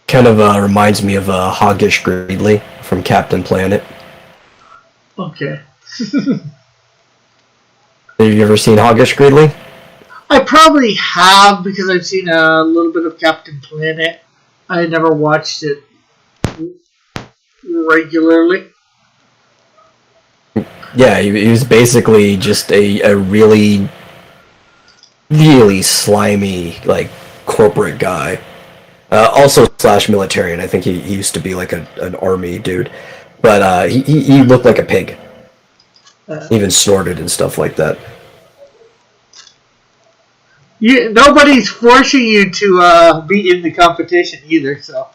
Kind of reminds me of Hoggish Greedley from Captain Planet. Okay. Have you ever seen Hoggish Greedley? I probably have because I've seen a little bit of Captain Planet. I never watched it regularly. Yeah, he was basically just a really, really slimy, like, corporate guy. Also slash militarian. I think he used to be like an army dude. But he looked like a pig. Even snorted and stuff like that. Nobody's forcing you to be in the competition either, so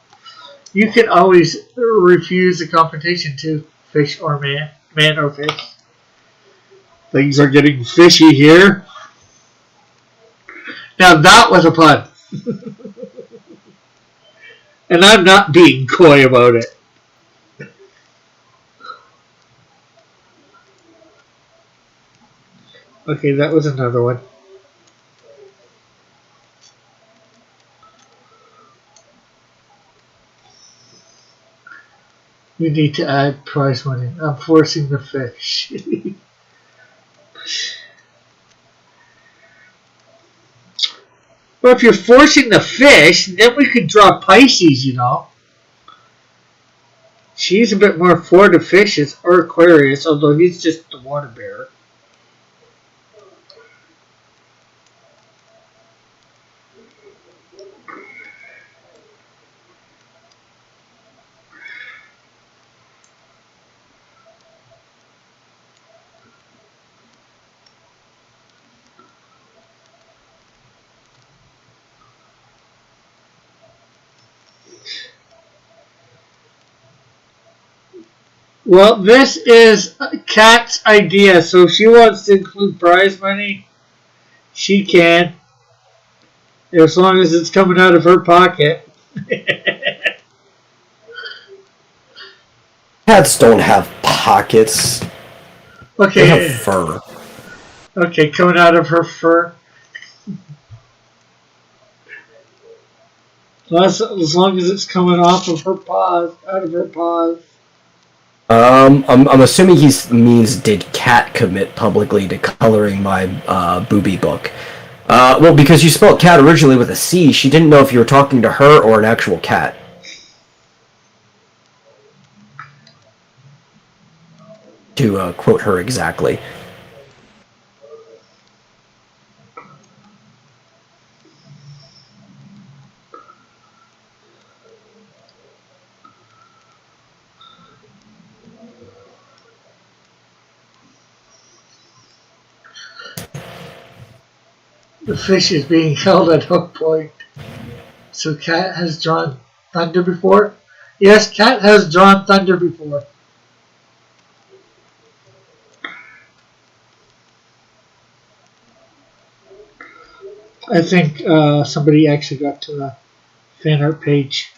you can always refuse the competition too, fish or man or fish. Things are getting fishy here. Now that was a pun. And I'm not being coy about it. Okay, that was another one. You need to add prize money. I'm forcing the fish. Well, if you're forcing the fish, then we could draw Pisces, She's a bit more for the fishes, or Aquarius, although he's just the water bearer. Well, this is Kat's idea, so if she wants to include prize money, she can, as long as it's coming out of her pocket. Cats don't have pockets. They have Okay, fur. okay, coming out of her fur. As long as it's coming off of her paws, out of her paws. I'm assuming he means did Cat commit publicly to coloring my booby book? Well, because you spelled cat originally with a C, she didn't know if you were talking to her or an actual cat. To quote her exactly. The fish is being held at hook point. So Cat has drawn thunder before? Yes, Cat has drawn thunder before. I think somebody actually got to the fan art page.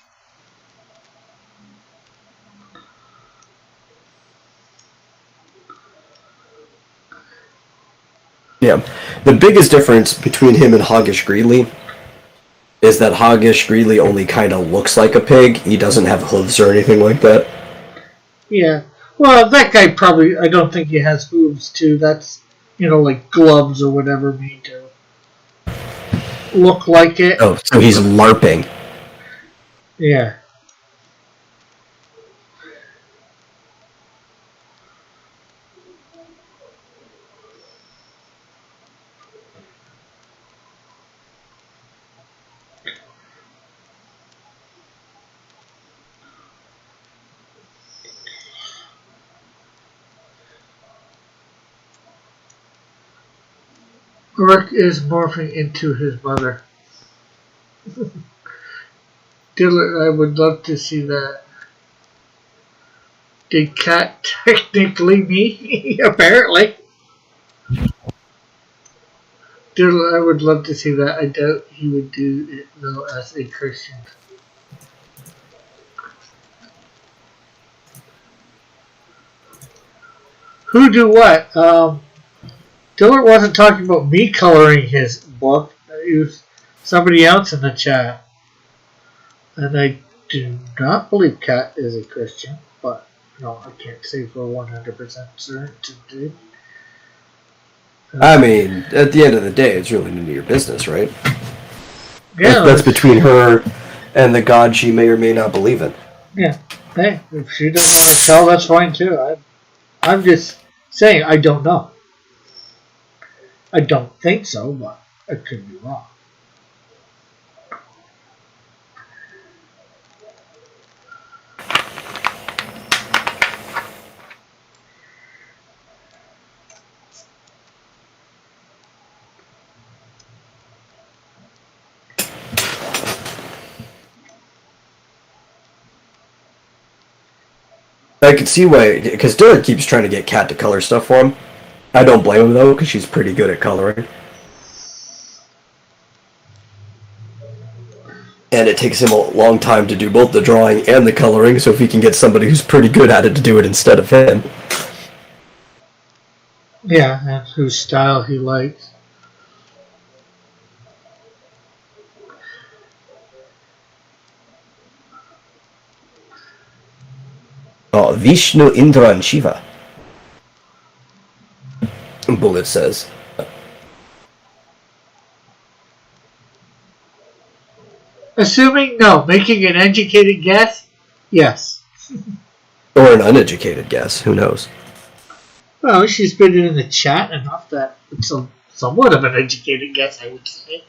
Yeah. The biggest difference between him and Hoggish Greeley is that Hoggish Greeley only kind of looks like a pig. He doesn't have hooves or anything like that. Yeah. Well, that guy probably, I don't think he has hooves too. That's, like gloves or whatever made to look like it. Oh, so he's LARPing. Yeah. Rick is morphing into his mother. Dillard, I would love to see that. Did Cat technically me? Apparently. Dillard, I would love to see that. I doubt he would do it though as a Christian. Who do what? Dillard wasn't talking about me coloring his book. It was somebody else in the chat. And I do not believe Cat is a Christian, but no, I can't say for 100% certainty. I mean, at the end of the day, it's really none of your business, right? Yeah, That's between her and the God she may or may not believe in. Yeah. Hey, if she doesn't want to tell, that's fine too. I'm just saying I don't know. I don't think so, but I could be wrong. I could see why, because Dillard keeps trying to get Cat to color stuff for him. I don't blame him, though, because she's pretty good at coloring. And it takes him a long time to do both the drawing and the coloring, so if he can get somebody who's pretty good at it to do it instead of him. Yeah, and whose style he likes. Oh, Vishnu, Indra, and Shiva. Bullet says. Assuming no, making an educated guess, yes. Or an uneducated guess, who knows? Well, she's been in the chat enough that it's somewhat of an educated guess, I would say.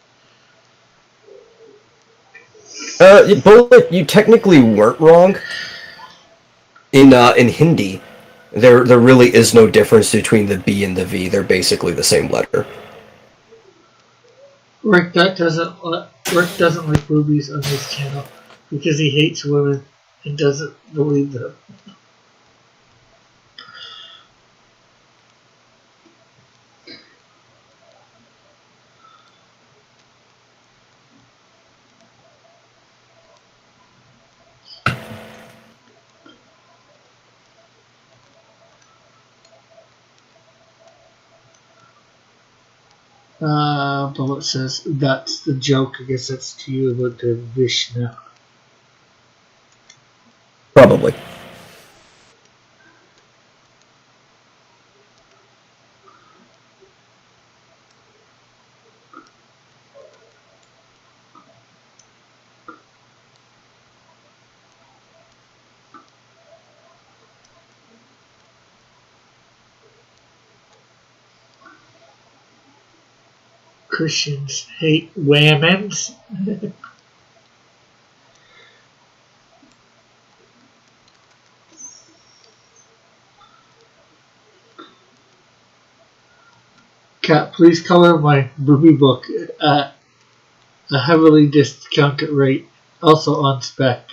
Bullet, you technically weren't wrong. In Hindi, there really is no difference between the B and the V. They're basically the same letter. Rick doesn't like boobies on his channel. because he hates women and doesn't believe them. Bullet says, that's the joke. I guess that's to you about the Vishnu. Probably. Christians hate women's. Cat, please color my booby book at a heavily discounted rate, also on spec.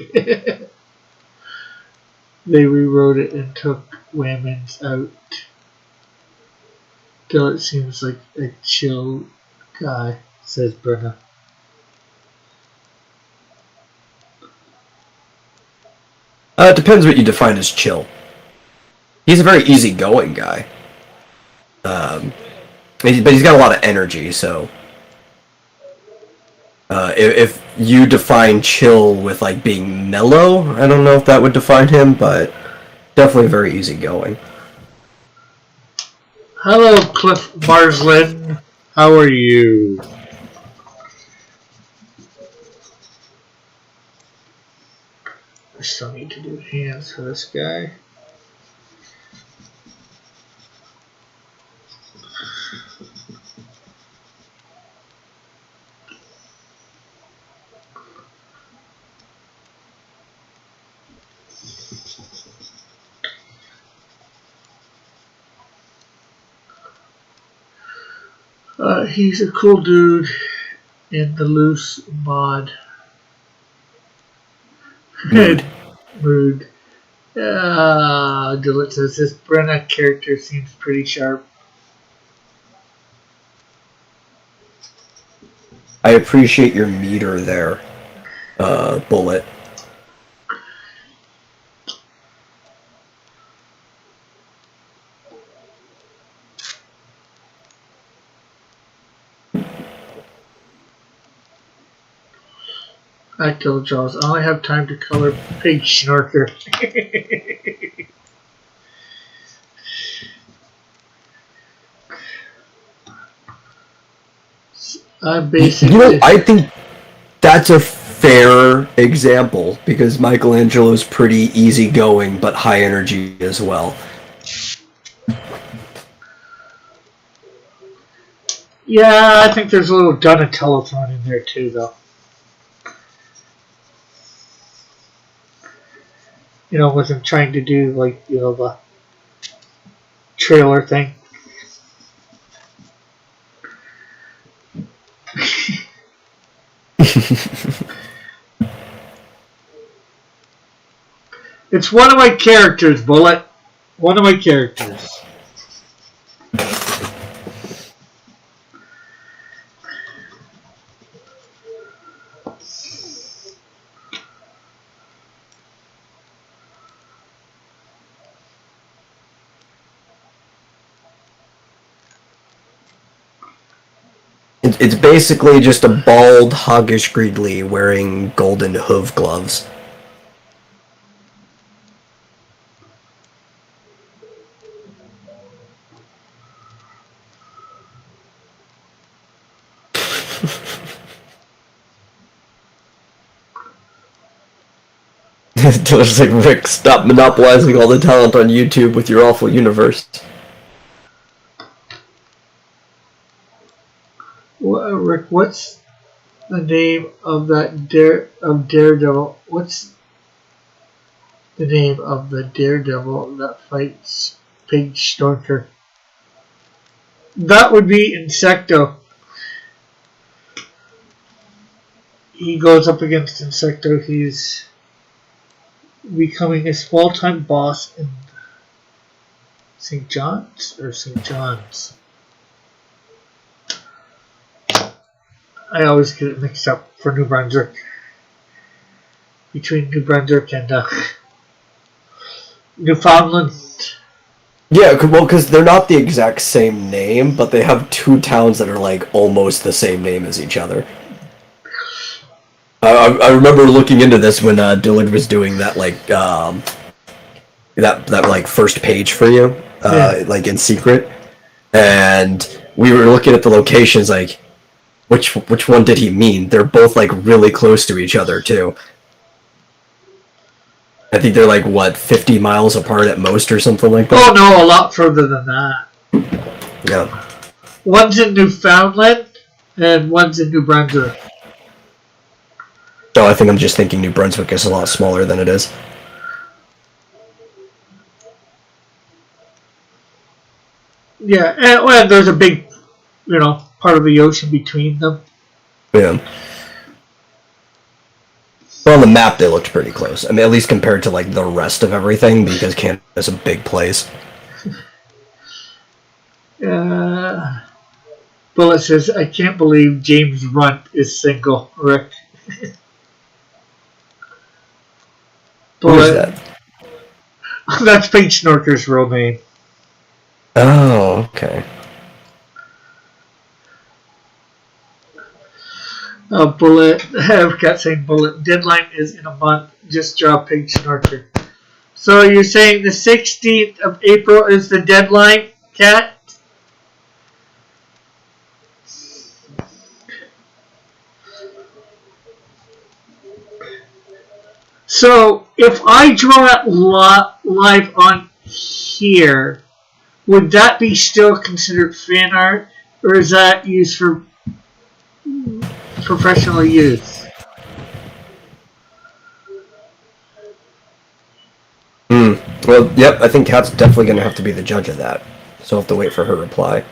They rewrote it and took women's out. Still, it seems like a chill guy, says Brenna. It depends what you define as chill. He's a very easygoing guy. But he's got a lot of energy, so... if you define chill with, like, being mellow, I don't know if that would define him, but definitely very easygoing. Hello, Cliff Marslin. How are you? I still need to do hands for this guy. He's a cool dude in the loose mod. Mood. Mood. Dillet says this Brenna character seems pretty sharp. I appreciate your meter there, Bullet. I killed Jaws. I only have time to color Pig Schnorker. I think that's a fair example because Michelangelo's pretty easygoing but high energy as well. Yeah, I think there's a little Donatello thrown in there too, though. You know, with him trying to do, like, you know, the trailer thing. It's one of my characters, Bullet. One of my characters. It's basically just a bald, hoggish Gridley wearing golden hoof gloves. Just like, Rick, stop monopolizing all the talent on YouTube with your awful universe. Rick, what's the name of that Daredevil? What's the name of the Daredevil that fights Pig Schnorker? That would be Insecto. he goes up against Insecto. He's becoming a small-time boss in St. John's or St. John's. I always get it mixed up for New Brunswick. Between New Brunswick and Newfoundland. Yeah, well, because they're not the exact same name, but they have two towns that are like almost the same name as each other. I remember looking into this when Dillard was doing that that like first page for you, like in secret, and we were looking at the locations like which one did he mean? They're both like really close to each other too. I think they're like, what, 50 miles apart at most or something like that? Oh no, a lot further than that. Yeah. One's in Newfoundland and one's in New Brunswick. So I think I'm just thinking New Brunswick is a lot smaller than it is. Yeah, and there's a big, part of the ocean between them. Yeah. Well, on the map, they looked pretty close. I mean, at least compared to, like, the rest of everything, because Canada's a big place. Bullet says, I can't believe James Runt is single, Rick. Who's that? That's Pink Snorker's real name. Oh, okay. Bullet, I've got saying Bullet. Deadline is in a month. Just draw Pink Snorker. So you're saying the 16th of April is the deadline, Kat? So if I draw it live on here, would that be still considered fan art, or is that used for professional use? Well, yep, I think Kat's definitely going to have to be the judge of that. So I'll have to wait for her reply.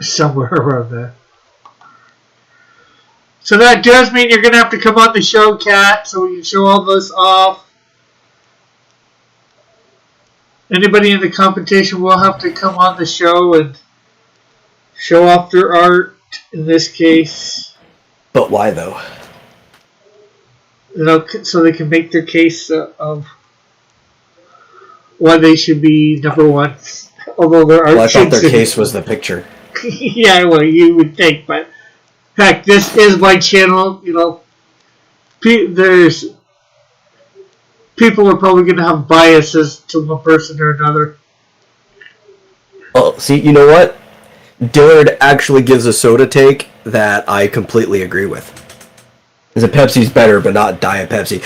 Somewhere around there. So that does mean you're going to have to come on the show, Kat, so we can show all this off. Anybody in the competition will have to come on the show and show off their art, in this case. But why, though? So they can make their case of why they should be number one. Although their art Well, I thought their case was the picture. Yeah, well, you would think, but in fact, this is my channel. There's people are probably going to have biases to one person or another. Well, see, you know what? Dillard actually gives a soda take that I completely agree with. The Pepsi's better, but not Diet Pepsi.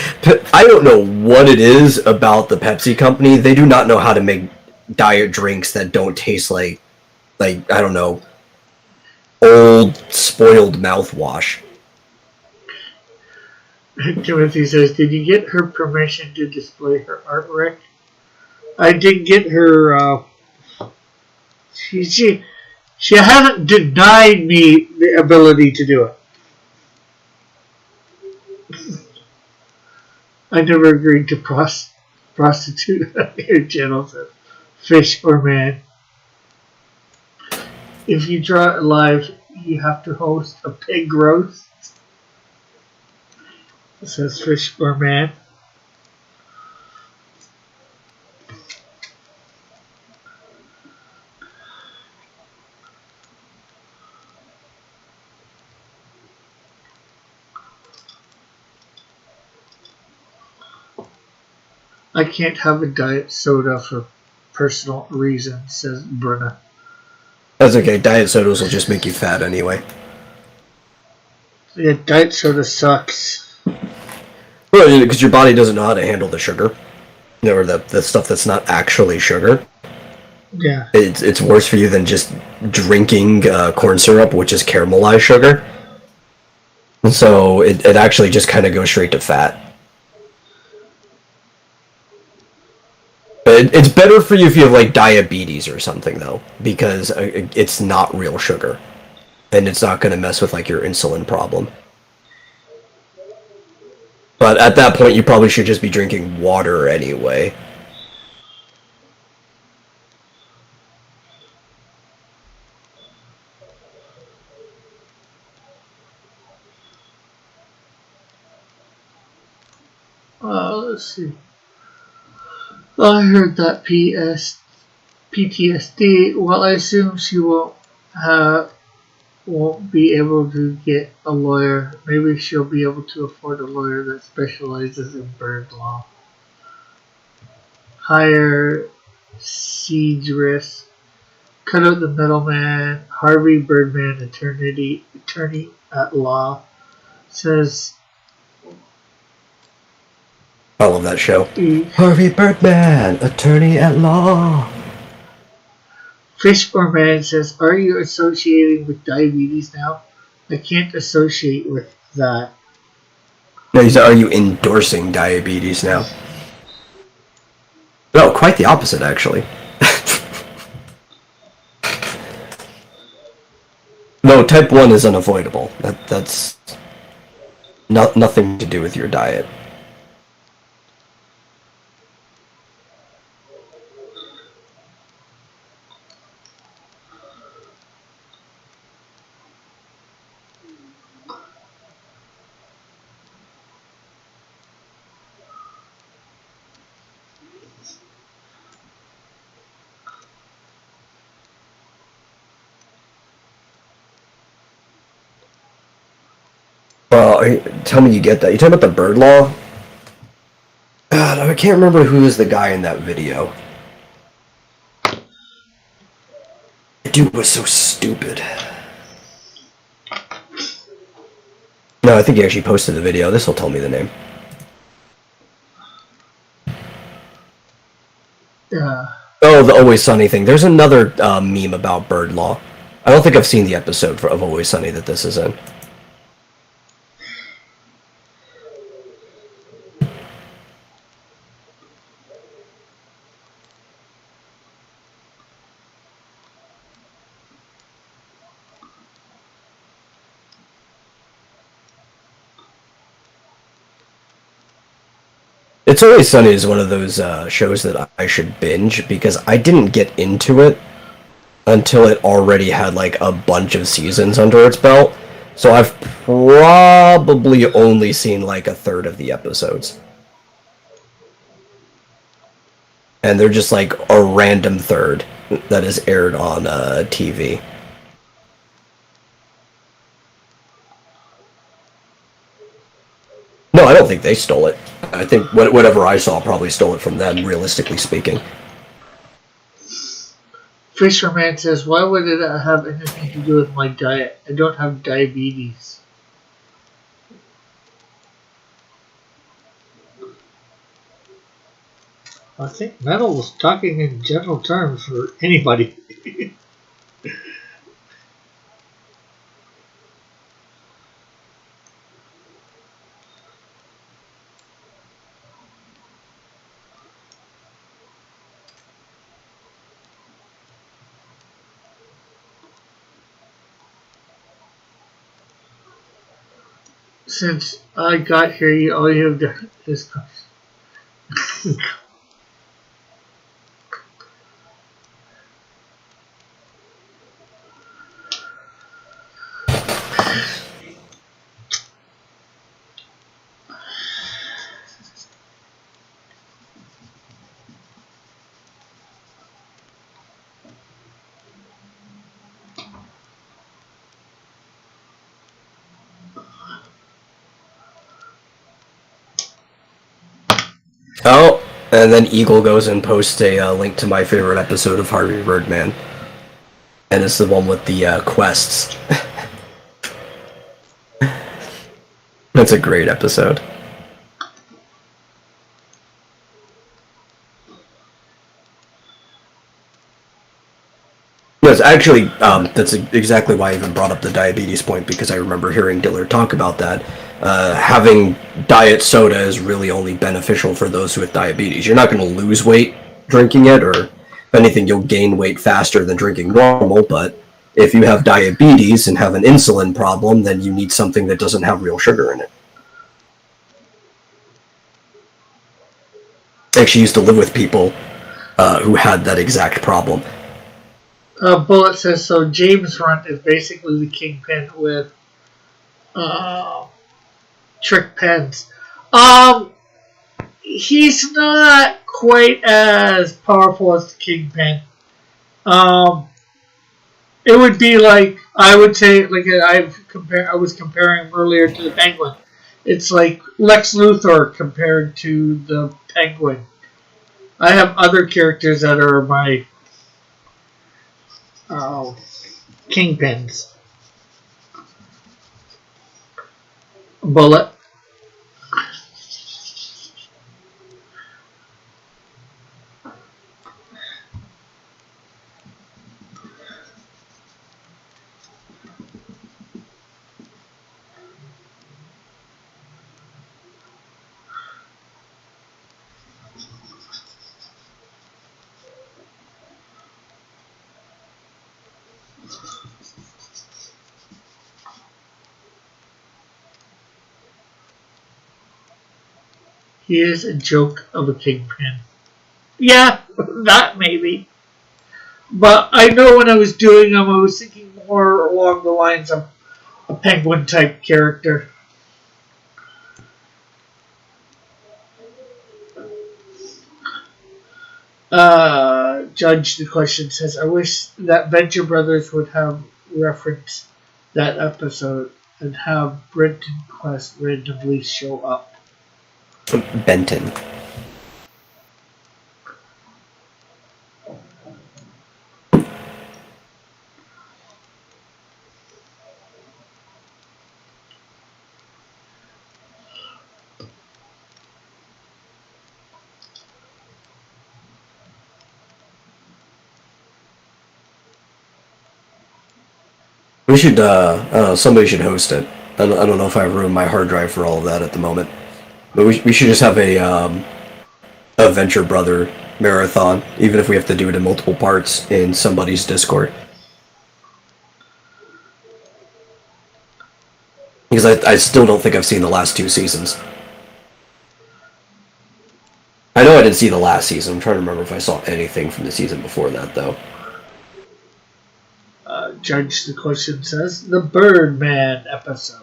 I don't know what it is about the Pepsi company. They do not know how to make diet drinks that don't taste like I don't know, old, spoiled mouthwash. Timothy says, did you get her permission to display her artwork? I did get her, she hasn't denied me the ability to do it. I never agreed to prostitute on your channel, says Fish or Man. If you draw it live, you have to host a pig roast. It says Fish or Man. I can't have a diet soda for personal reasons, says Bruna. That's okay. Diet sodas will just make you fat anyway. Yeah, diet soda sucks. Well, because your body doesn't know how to handle the sugar. Or the stuff that's not actually sugar. Yeah. It's worse for you than just drinking corn syrup, which is caramelized sugar. And so it actually just kind of goes straight to fat. It's better for you if you have like diabetes or something though, because it's not real sugar, and it's not going to mess with like your insulin problem. But at that point, you probably should just be drinking water anyway. Let's see. I heard that PTSD. Well, I assume she won't be able to get a lawyer. Maybe she'll be able to afford a lawyer that specializes in bird law. Hire siege risk. Cut out the middleman. Harvey Birdman, attorney at law, says. I love that show. Harvey Birdman, attorney at law. Fishmore Man says, "Are you associating with diabetes now? I can't associate with that." No, he said, "Are you endorsing diabetes now?" No, quite the opposite, actually. No, type 1 is unavoidable. That's nothing to do with your diet. Tell me you get that. You talking about the bird law? God, I can't remember who was the guy in that video. The dude was so stupid. No, I think he actually posted the video. This will tell me the name. Oh, the Always Sunny thing. There's another meme about bird law. I don't think I've seen the episode of Always Sunny that this is in. It's Always Sunny is one of those shows that I should binge because I didn't get into it until it already had like a bunch of seasons under its belt. So I've probably only seen like a third of the episodes. And they're just like a random third that is aired on TV. No, I don't think they stole it. I think whatever I saw probably stole it from them, realistically speaking. Fisherman says, "Why would it have anything to do with my diet? I don't have diabetes." I think Metal was talking in general terms for anybody. Since I got here, all you have done is Oh, and then Eagle goes and posts a link to my favorite episode of Harvey Birdman. And it's the one with the quests. That's a great episode. Yes, actually, that's exactly why I even brought up the diabetes point, because I remember hearing Dillard talk about that. Having diet soda is really only beneficial for those with diabetes. You're not going to lose weight drinking it, or if anything, you'll gain weight faster than drinking normal. But if you have diabetes and have an insulin problem, then you need something that doesn't have real sugar in it. I actually used to live with people who had that exact problem. Bullet says, so James Runt is basically the Kingpin with Trick Pens. He's not quite as powerful as the Kingpin. It would be like, I would say, like I was comparing earlier to the Penguin. It's like Lex Luthor compared to the Penguin. I have other characters that are my Kingpins. Bullet. He is a joke of a Kingpin. Yeah, that maybe. But I know when I was doing them, I was thinking more along the lines of a Penguin type character. Judge the question says, I wish that Venture Brothers would have referenced that episode and have Brenton Quest randomly show up. Benton. We should, somebody should host it. I don't know if I have room in my hard drive for all of that at the moment. But we should just have a Venture Brother marathon, even if we have to do it in multiple parts in somebody's Discord. Because I still don't think I've seen the last 2 seasons. I know I didn't see the last season. I'm trying to remember if I saw anything from the season before that, though. Judge the question says, the Birdman episode.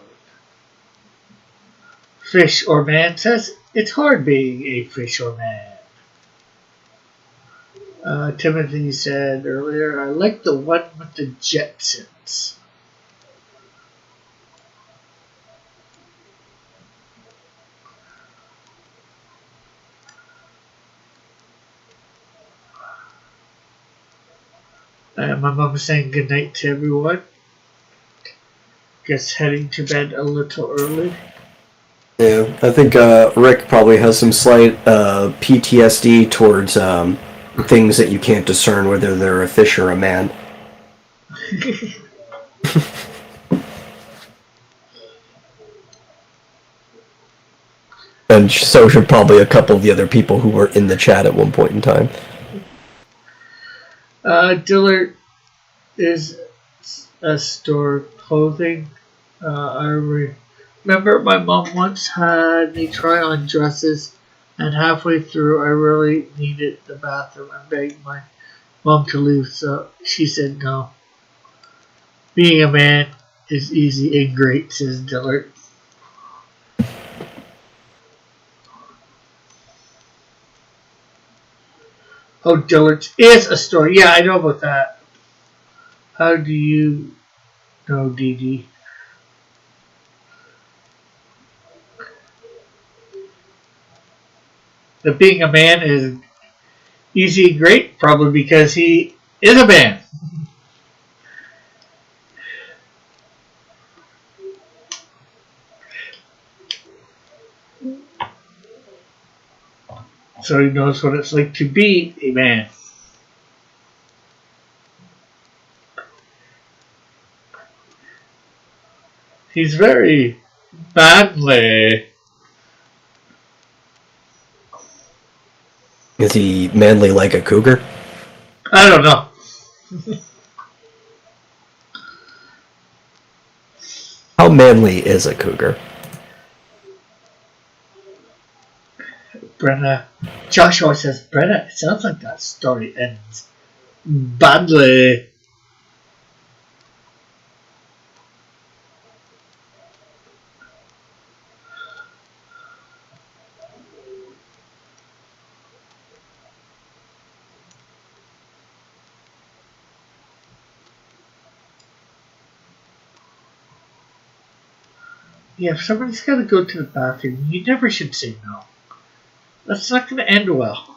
Fish or Man says, it's hard being a fish or man. Timothy said earlier, I like the one with the Jetsons. My mom is saying goodnight to everyone. Guess heading to bed a little early. Yeah, I think Rick probably has some slight PTSD towards things that you can't discern whether they're a fish or a man. And so should probably a couple of the other people who were in the chat at one point in time. Dillard is a store clothing. I remember my mom once had me try on dresses, and halfway through I really needed the bathroom and begged my mom to leave, so she said no. Being a man is easy and great, says Dillard. Oh, Dillard's is a store. Yeah, I know about that. How do you know, DD? That being a man is easy and great, probably because he is a man. So he knows what it's like to be a man. He's very manly. Is he manly like a cougar? I don't know. How manly is a cougar? Brenna. Joshua says, Brenna, it sounds like that story ends badly. Yeah, if somebody's got to go to the bathroom, you never should say no. That's not going to end well.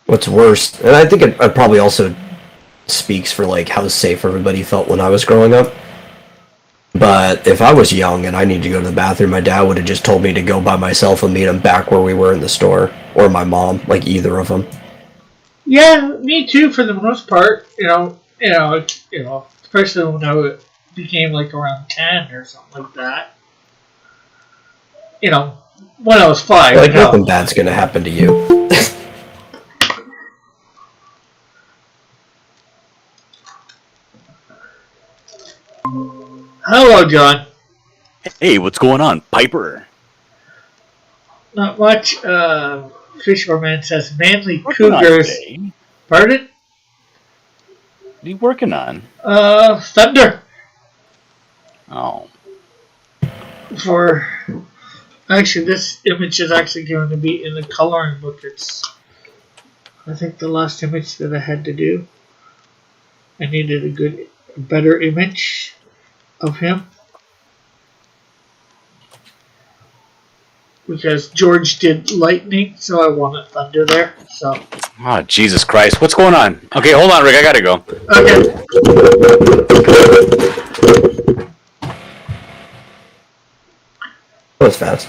What's worse, and I think it probably also speaks for like how safe everybody felt when I was growing up. But if I was young and I needed to go to the bathroom, my dad would have just told me to go by myself and meet him back where we were in the store, or my mom, like either of them. Yeah, me too. For the most part, especially when I became like around 10 or something like that. When I was 5. Like nothing bad's gonna happen to you. Hello, John. Hey, what's going on, Piper? Not much. Fisherman says manly Working on cougars. today? Pardon? What are you working on? Thunder. Oh, Actually, this image is actually going to be in the coloring book. I think the last image that I had to do. I needed a better image of him. Because George did lightning, so I wanted thunder there. So. oh, Jesus Christ! What's going on? Okay, hold on, Rick. I gotta go. Okay. That was fast.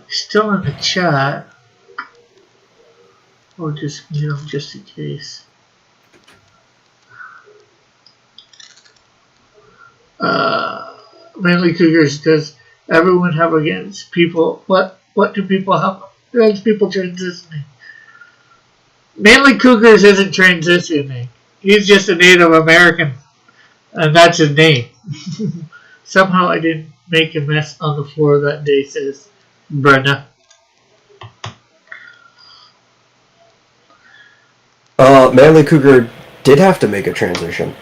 Still in the chat. Or just mute him just in case. Manly Cougars, does everyone have against people? What do people have against people transitioning? Manly Cougars isn't transitioning. He's just a Native American, and that's his name. Somehow I didn't make a mess on the floor that day, says Brenna. Manly Cougar did have to make a transition.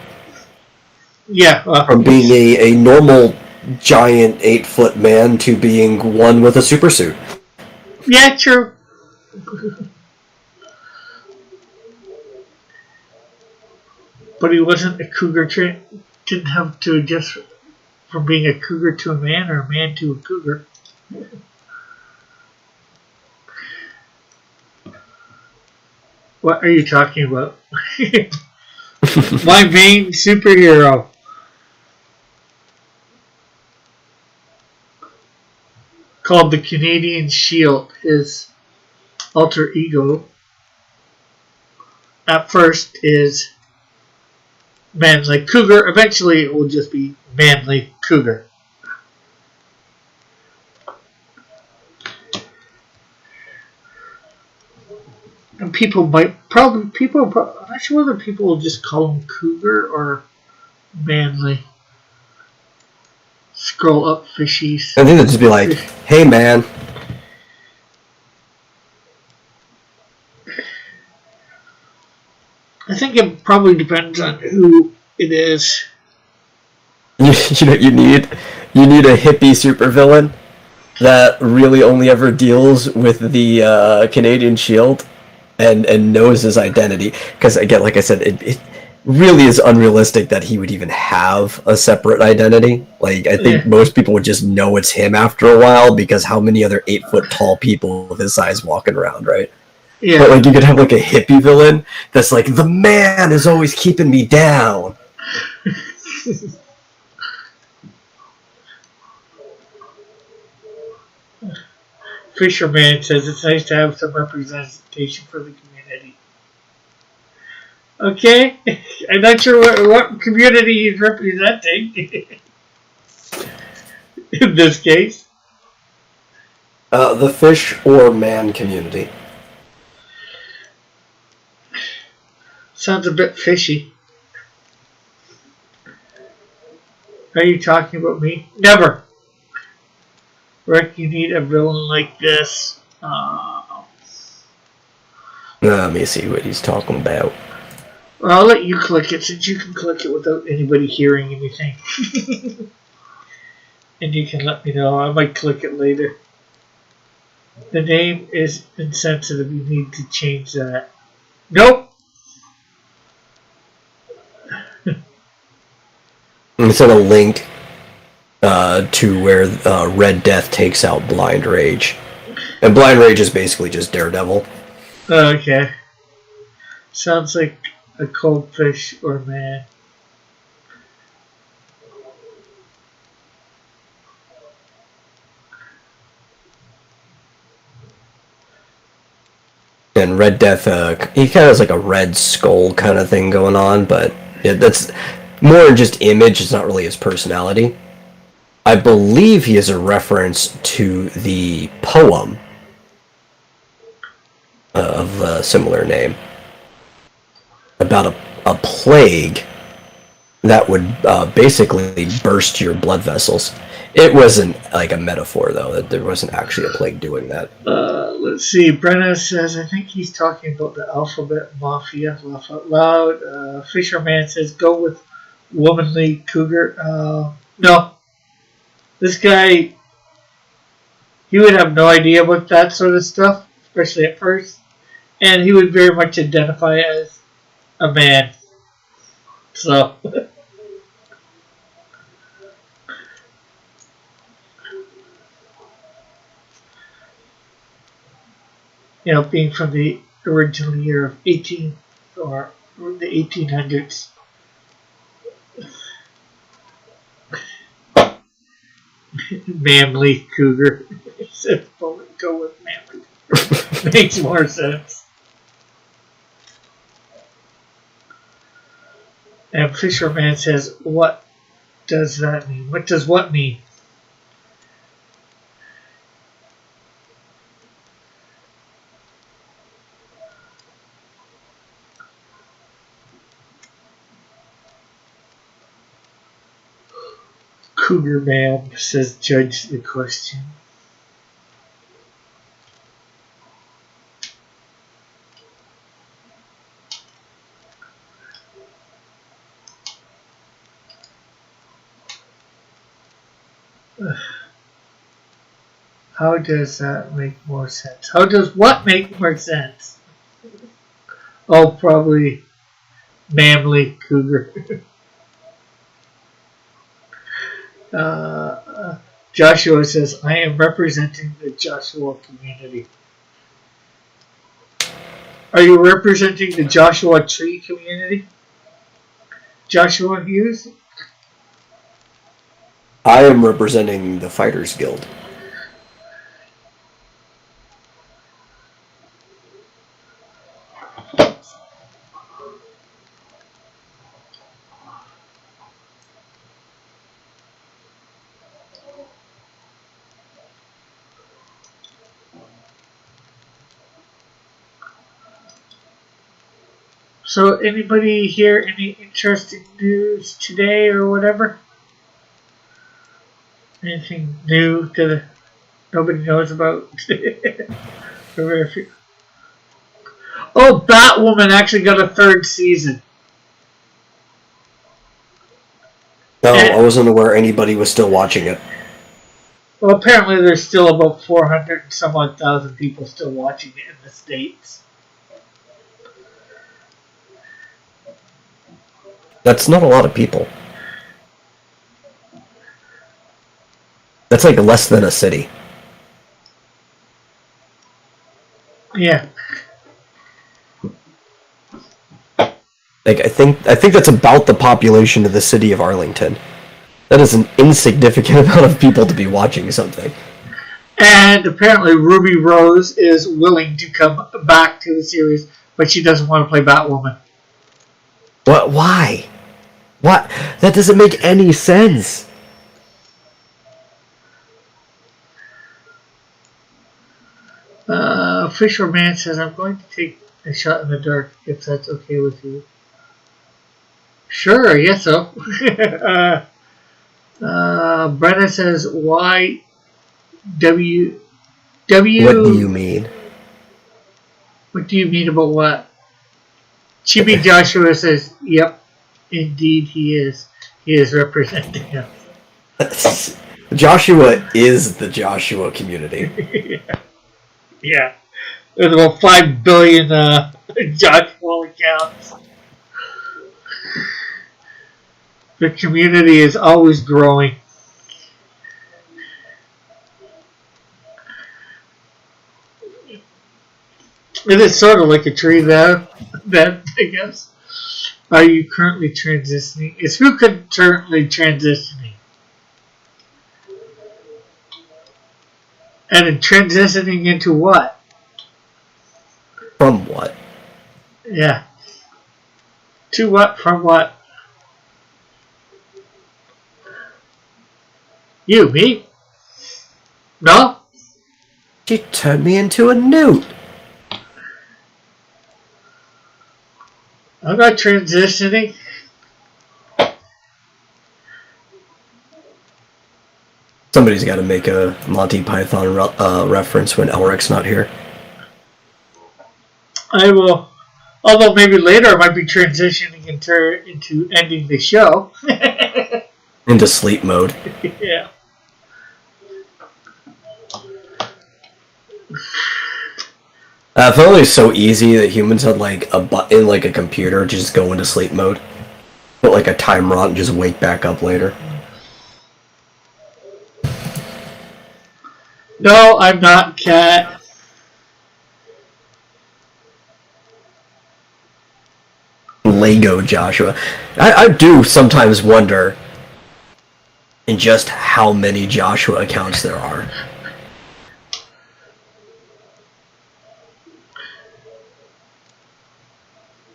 Yeah. From being a normal giant 8-foot man to being one with a super suit. Yeah, true. But he wasn't a cougar didn't have to adjust from being a cougar to a man or a man to a cougar. What are you talking about? My main superhero. Called the Canadian Shield. His alter ego at first is Manly Cougar. Eventually it will just be Manly Cougar. And I'm not sure whether people will just call him Cougar or Manly. Scroll up, fishies. I think they'd just be like, hey man. I think it probably depends on who it is. You know, you need a hippie supervillain that really only ever deals with the Canadian Shield and knows his identity. Because again, like I said, it really is unrealistic that he would even have a separate identity. Like I think most people would just know it's him after a while because how many other 8-foot tall people of his size walking around, right? Yeah. But like you could have like a hippie villain that's like the man is always keeping me down. Fisherman says it's nice to have some representation for the community. Okay? I'm not sure what community he's representing in this case. The fish or man community. Sounds a bit fishy. Are you talking about me? Never. Rick, you need a villain like this. Let me see what he's talking about. Well, I'll let you click it since you can click it without anybody hearing anything. And you can let me know. I might click it later. The name is insensitive. You need to change that. Nope. And sent a link to where Red Death takes out Blind Rage. And Blind Rage is basically just Daredevil. Okay. Sounds like a cold fish or man. And Red Death, he kind of has like a red skull kind of thing going on, but yeah, that's more just image. It's not really his personality. I believe he is a reference to the poem of a similar name about a plague that would basically burst your blood vessels. It wasn't like a metaphor, though. There wasn't actually a plague doing that. Let's see. Brenna says, I think he's talking about the Alphabet Mafia. Laugh out loud. Fisherman says, go with Womanly Cougar. No. This guy, he would have no idea about that sort of stuff, especially at first. And he would very much identify as a man. So... You know, being from the original year of 18 or the 1800s. Manly Cougar. Said, go with manly. Makes more sense. And Fisherman says, what does that mean? What does what mean? Cougar Man says, judge the question. How does that make more sense? How does what make more sense? Oh, probably manly cougar. Joshua says, I am representing the Joshua community. Are you representing the Joshua Tree community? Joshua Hughes? I am representing the Fighters Guild. So, anybody hear any interesting news today or whatever? Anything new that nobody knows about? Oh, Batwoman actually got a third season. No, I wasn't aware anybody was still watching it. Well, apparently there's still about 400 and some odd thousand people still watching it in the States. That's not a lot of people. That's like less than a city. Yeah. Like I think that's about the population of the city of Arlington. That is an insignificant amount of people to be watching something. And apparently Ruby Rose is willing to come back to the series, but she doesn't want to play Batwoman. What? Why? What? That doesn't make any sense. Fisherman says, I'm going to take a shot in the dark if that's okay with you. Sure, I guess so. Brenna says, why W. What do you mean? What do you mean about what? Chibi Joshua says, yep, indeed he is. He is representing him. Joshua is the Joshua community. Yeah. There's about 5 billion Joshua accounts. The community is always growing. It is sort of like a tree that I guess. Are you currently transitioning? Is who currently transitioning? And in transitioning into what? From what? Yeah. To what? From what? You, me? No? She turned me into a newt. I'm not transitioning. Somebody's got to make a Monty Python reference when Elric's not here. I will. Although maybe later I might be transitioning into ending the show. Into sleep mode. Yeah. If only it's so easy that humans had like a button, like a computer, to just go into sleep mode. Put like a timer on and just wake back up later. No, I'm not, Cat. Lego Joshua. I do sometimes wonder in just how many Joshua accounts there are.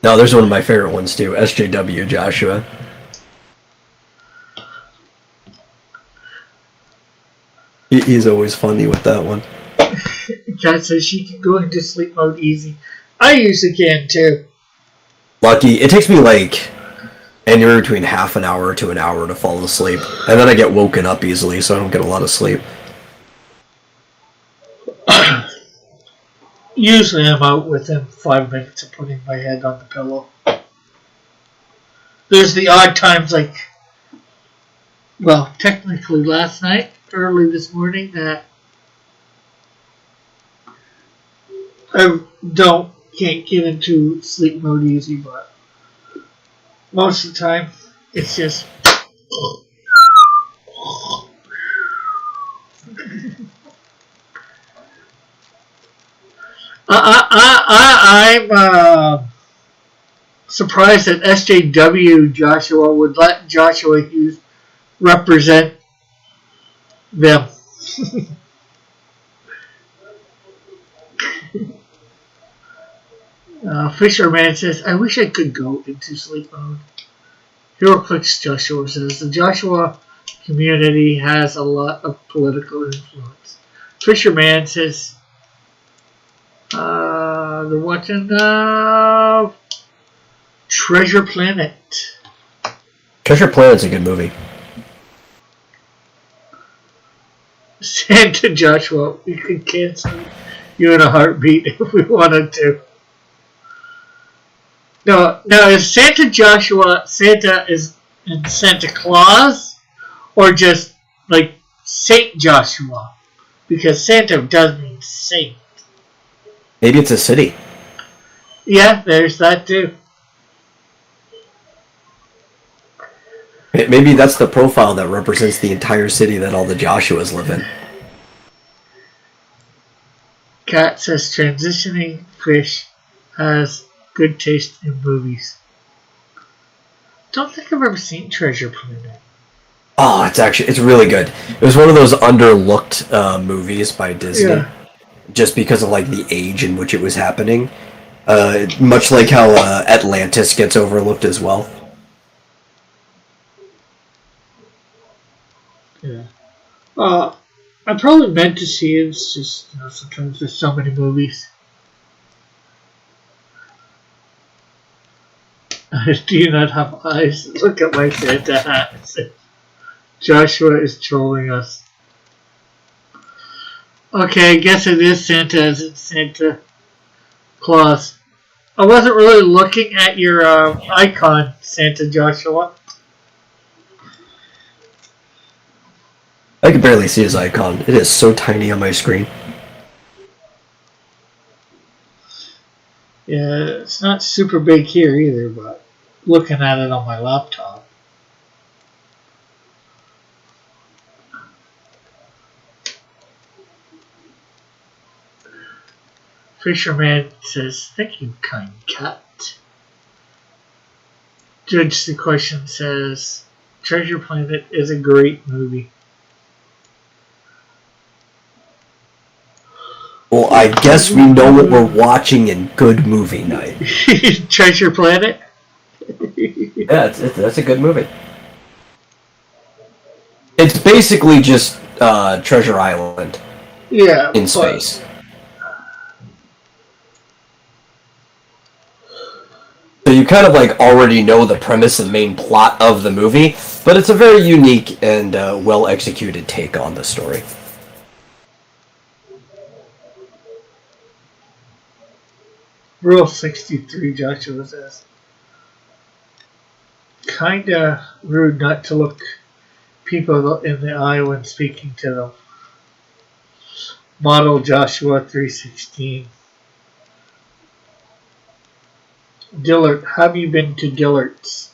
No, there's one of my favorite ones too, SJW Joshua. He's always funny with that one. Cat says she can go into sleep mode easy. I usually can too. Lucky. It takes me like anywhere between half an hour to an hour to fall asleep. And then I get woken up easily, so I don't get a lot of sleep. Usually I'm out within 5 minutes of putting my head on the pillow. There's the odd times like, well, technically last night, early this morning, that I can't get into sleep mode easy, but most of the time it's just I'm surprised that SJW Joshua would let Joshua Hughes represent them. Fisherman says, I wish I could go into sleep mode. HeroClix Joshua says, the Joshua community has a lot of political influence. Fisherman says, they're watching Treasure Planet. Treasure Planet's a good movie. Santa Joshua, we could cancel you in a heartbeat if we wanted to. No, now is Santa Joshua Santa is in Santa Claus, or just like Saint Joshua? Because Santa does mean saint. Maybe it's a city. Yeah, there's that too. Maybe that's the profile that represents the entire city that all the Joshuas live in. Cat says transitioning fish has good taste in movies. Don't think I've ever seen Treasure Planet. Oh, it's really good. It was one of those underlooked movies by Disney. Yeah. Just because of like the age in which it was happening. Much like how Atlantis gets overlooked as well. Yeah. I probably meant to see it. It's just, sometimes there's so many movies. Do you not have eyes? Look at my Santa hat. Joshua is trolling us. Okay, I guess it is Santa as in Santa Claus. I wasn't really looking at your icon, Santa Joshua. I can barely see his icon. It is so tiny on my screen. Yeah, it's not super big here either, but looking at it on my laptop. Fisherman says, "Thank you, kind cat." Judge the Question says, "Treasure Planet is a great movie." Well, I guess we know what we're watching in Good Movie Night. Treasure Planet? Yeah, that's a good movie. It's basically just Treasure Island Yeah. in space. So you kind of like already know the premise and main plot of the movie, but it's a very unique and well executed take on the story. Rule 63, Joshua says. Kinda rude not to look people in the eye when speaking to them. Model Joshua 316. Dillard, have you been to Dillard's?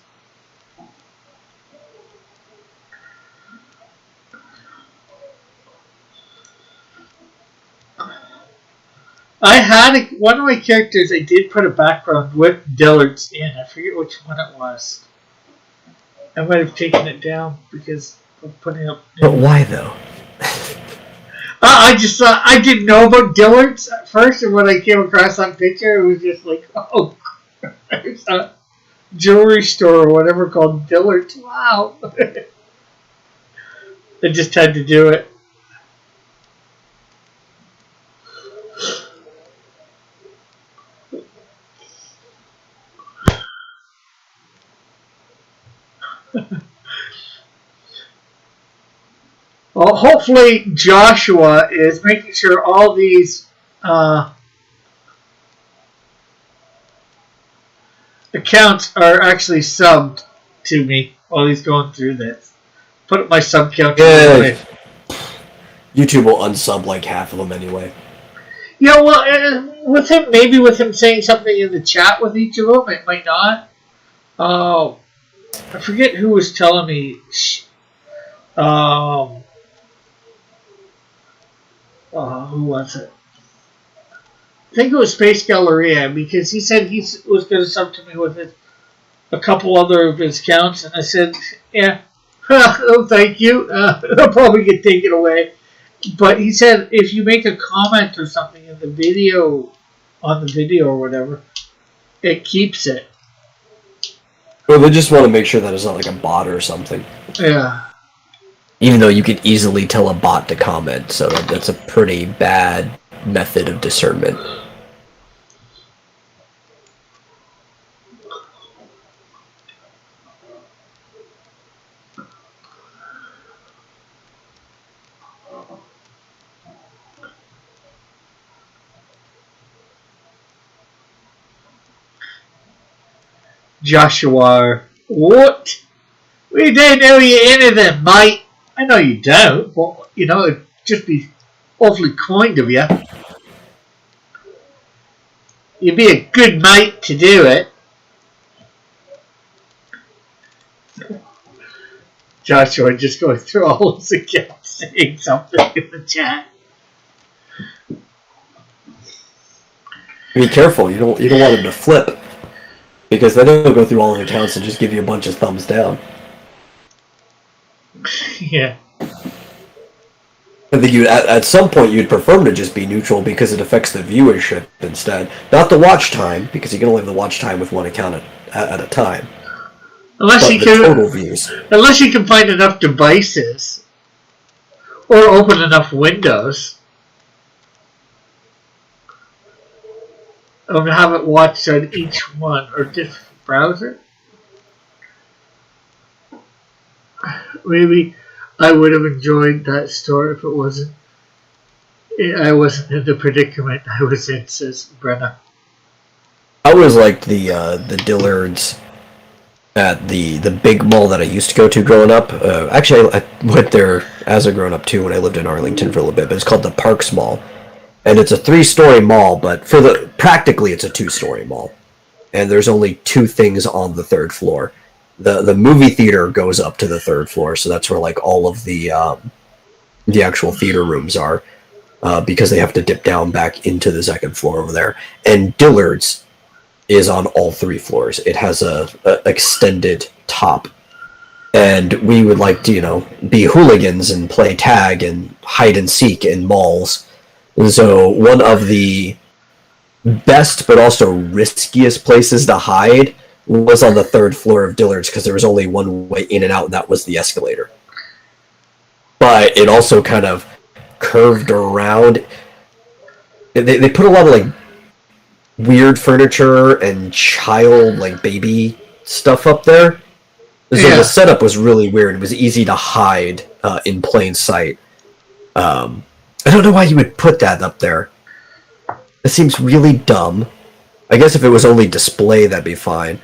I had one of my characters. I did put a background with Dillard's in. I forget which one it was. I might have taken it down because of putting up. But why though? I just thought I didn't know about Dillard's at first, and when I came across that picture, it was just like, oh, there's a jewelry store or whatever called Dillard's. Wow! I just had to do it. Well, hopefully Joshua is making sure all these accounts are actually subbed to me while he's going through this. Put my sub count. Yeah, YouTube will unsub like half of them anyway. Yeah, well, with him, maybe with him saying something in the chat with each of them, it might not. I forget who was telling me. Who was it? I think it was Space Galleria, because he said he was going to sub to me with a couple other of his counts, and I said, yeah, oh, thank you. It'll probably get taken away. But he said if you make a comment or something in the video, on the video or whatever, it keeps it. Well, they just want to make sure that it's not like a bot or something. Yeah. Even though you can easily tell a bot to comment, so that's a pretty bad method of discernment. Joshua, what? We don't know you anything, mate. I know you don't, but, it'd just be awfully kind of you. You'd be a good mate to do it. Joshua just going through all his accounts saying something in the chat. Be careful, you don't want him to flip. Because then he'll go through all his accounts and just give you a bunch of thumbs down. Yeah. I think at some point you'd prefer them to just be neutral because it affects the viewership instead, not the watch time, because you can only have the watch time with one account at a time, Unless but you the can, total views. unless you can find enough devices or open enough windows. Have it watched on each one or different browser. Maybe I would have enjoyed that story if it wasn't. I wasn't in the predicament I was in, says Brenna. I always liked the Dillards at the big mall that I used to go to growing up. Actually, I went there as a grown up too when I lived in Arlington for a little bit. But it's called the Parks Mall, and it's a 3-story mall. But practically it's a 2-story mall, and there's only 2 things on the 3rd floor. The movie theater goes up to the 3rd floor, so that's where like all of the actual theater rooms are, because they have to dip down back into the 2nd floor over there. And Dillard's is on all 3 floors. It has a extended top, and we would like to be hooligans and play tag and hide and seek in malls. And so one of the best but also riskiest places to hide was on the 3rd floor of Dillard's because there was only one way in and out, and that was the escalator. But it also kind of curved around. They put a lot of like weird furniture and child like baby stuff up there. So the setup was really weird. It was easy to hide in plain sight. I don't know why you would put that up there. It seems really dumb. I guess if it was only display, that'd be fine.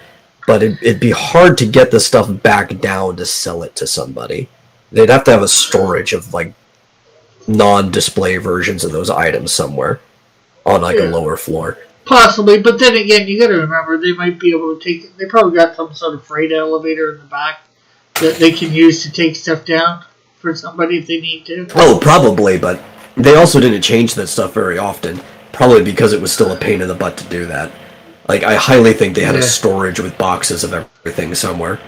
But it'd be hard to get the stuff back down to sell it to somebody. They'd have to have a storage of like non-display versions of those items somewhere on like a lower floor. Possibly, but then again, you got to remember they might be able to take. They probably got some sort of freight elevator in the back that they can use to take stuff down for somebody if they need to. Oh, probably, but they also didn't change that stuff very often. Probably because it was still a pain in the butt to do that. Like, I highly think they had a storage with boxes of everything somewhere.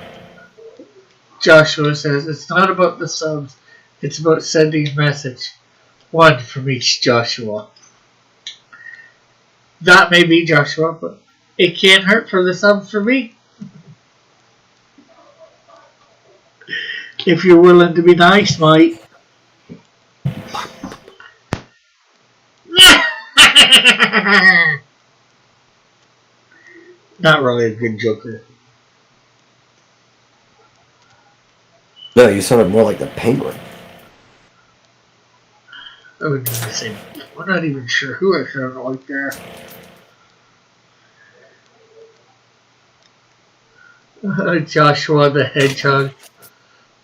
Joshua says, it's not about the subs, it's about sending a message. One from each Joshua. That may be Joshua, but it can't hurt for the subs for me. If you're willing to be nice, mate. Not really a good joker. No, you sounded more like the Penguin. I would do the same. I'm not even sure who I sounded like there. Joshua the Hedgehog.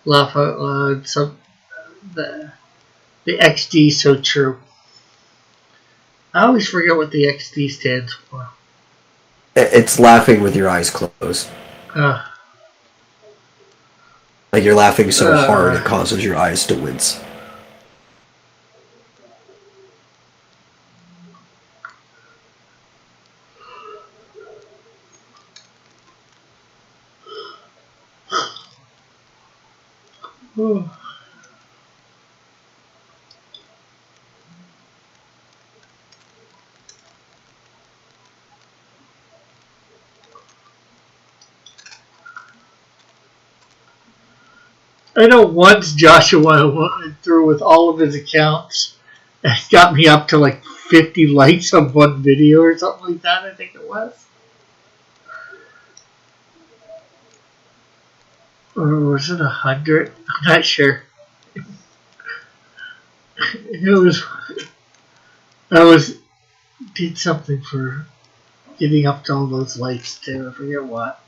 Laugh out loud. The XD is so true. I always forget what the XD stands for. It's laughing with your eyes closed. Like you're laughing so hard it causes your eyes to wince. I know once Joshua went through with all of his accounts and got me up to like 50 likes on one video or something like that, I think it was. Or was it 100? I'm not sure. Did something for getting up to all those likes too. I forget what.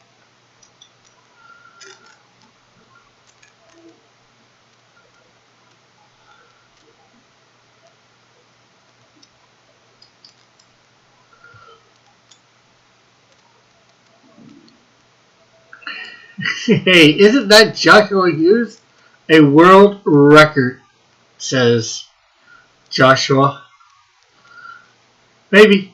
Hey, isn't that Joshua Hughes? A world record, says Joshua. Maybe.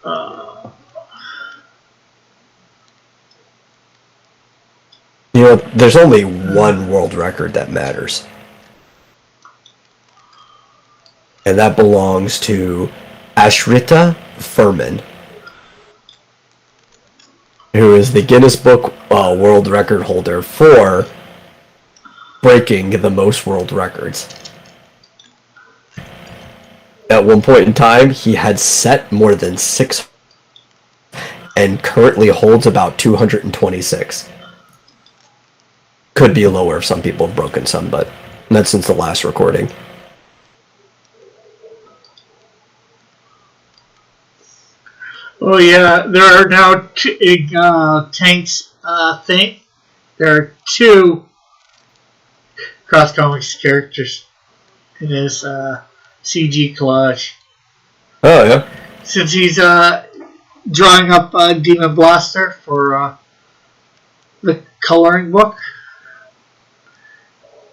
Uh, You know, there's only one world record that matters. And that belongs to Ashrita Furman, who is the Guinness Book World Record holder for breaking the most world records. At one point in time, he had set more than 6 and currently holds about 226. Could be lower if some people have broken some, but that's since the last recording. oh yeah, there are now Tank's thing. There are 2 Cross Comics characters in his CG collage. Oh, yeah. Since he's drawing up Demon Blaster for the coloring book,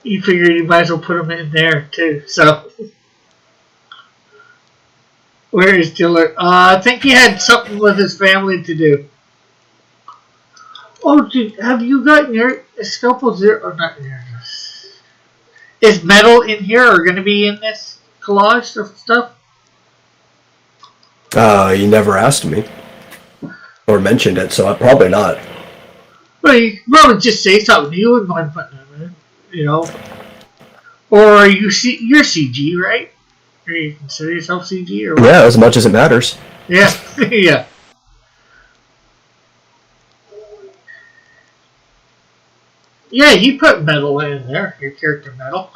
he figured he might as well put him in there too. So, where is Dillard? I think he had something with his family to do. Oh, have you gotten your Scalpel Zero? Or not yours? Is Metal in here or going to be in this collage of stuff? You never asked me. Or mentioned it, so probably not. Well, you probably just say something. You wouldn't mind putting them in, you know. Or you're CG, right? Or you consider yourself CG or what? Yeah, as much as it matters. Yeah, yeah. Yeah, you put Metal in there, your character Metal.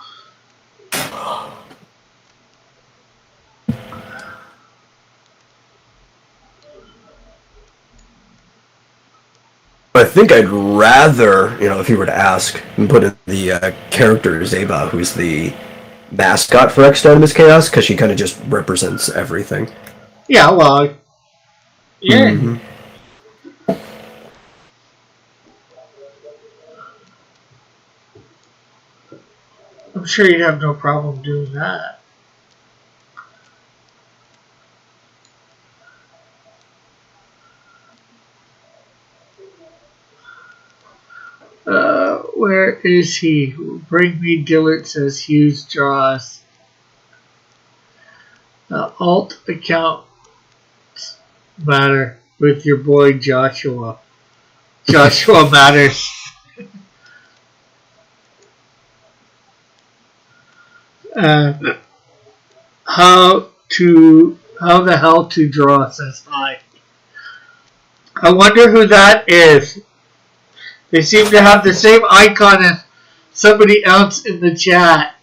I think I'd rather, if you were to ask, put in the character Zeba, who's the mascot for Extremis Chaos, because she kind of just represents everything. Yeah, well, yeah. Mm-hmm. I'm sure you'd have no problem doing that. Where is he? Bring me Dillard, says Hughes draws. Alt account matter with your boy Joshua. Joshua matters. How the hell to draw, says hi. I wonder who that is. They seem to have the same icon as somebody else in the chat.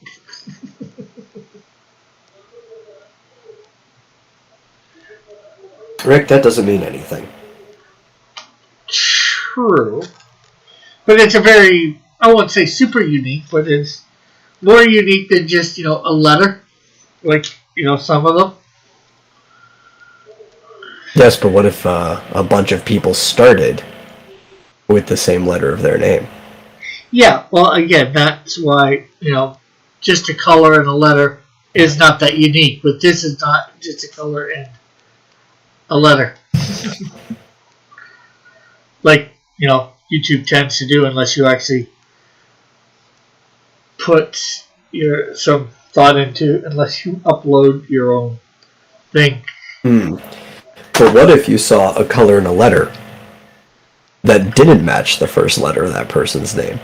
Rick, that doesn't mean anything. True. But it's a very, I won't say super unique, but it's more unique than just, a letter. Like, some of them. Yes, but what if a bunch of people started with the same letter of their name? Yeah, well, again, that's why, just a color and a letter is not that unique. But this is not just a color and a letter. Like, YouTube tends to do, unless you actually put some thought into, unless you upload your own thing. But what if you saw a color and a letter that didn't match the first letter of that person's name,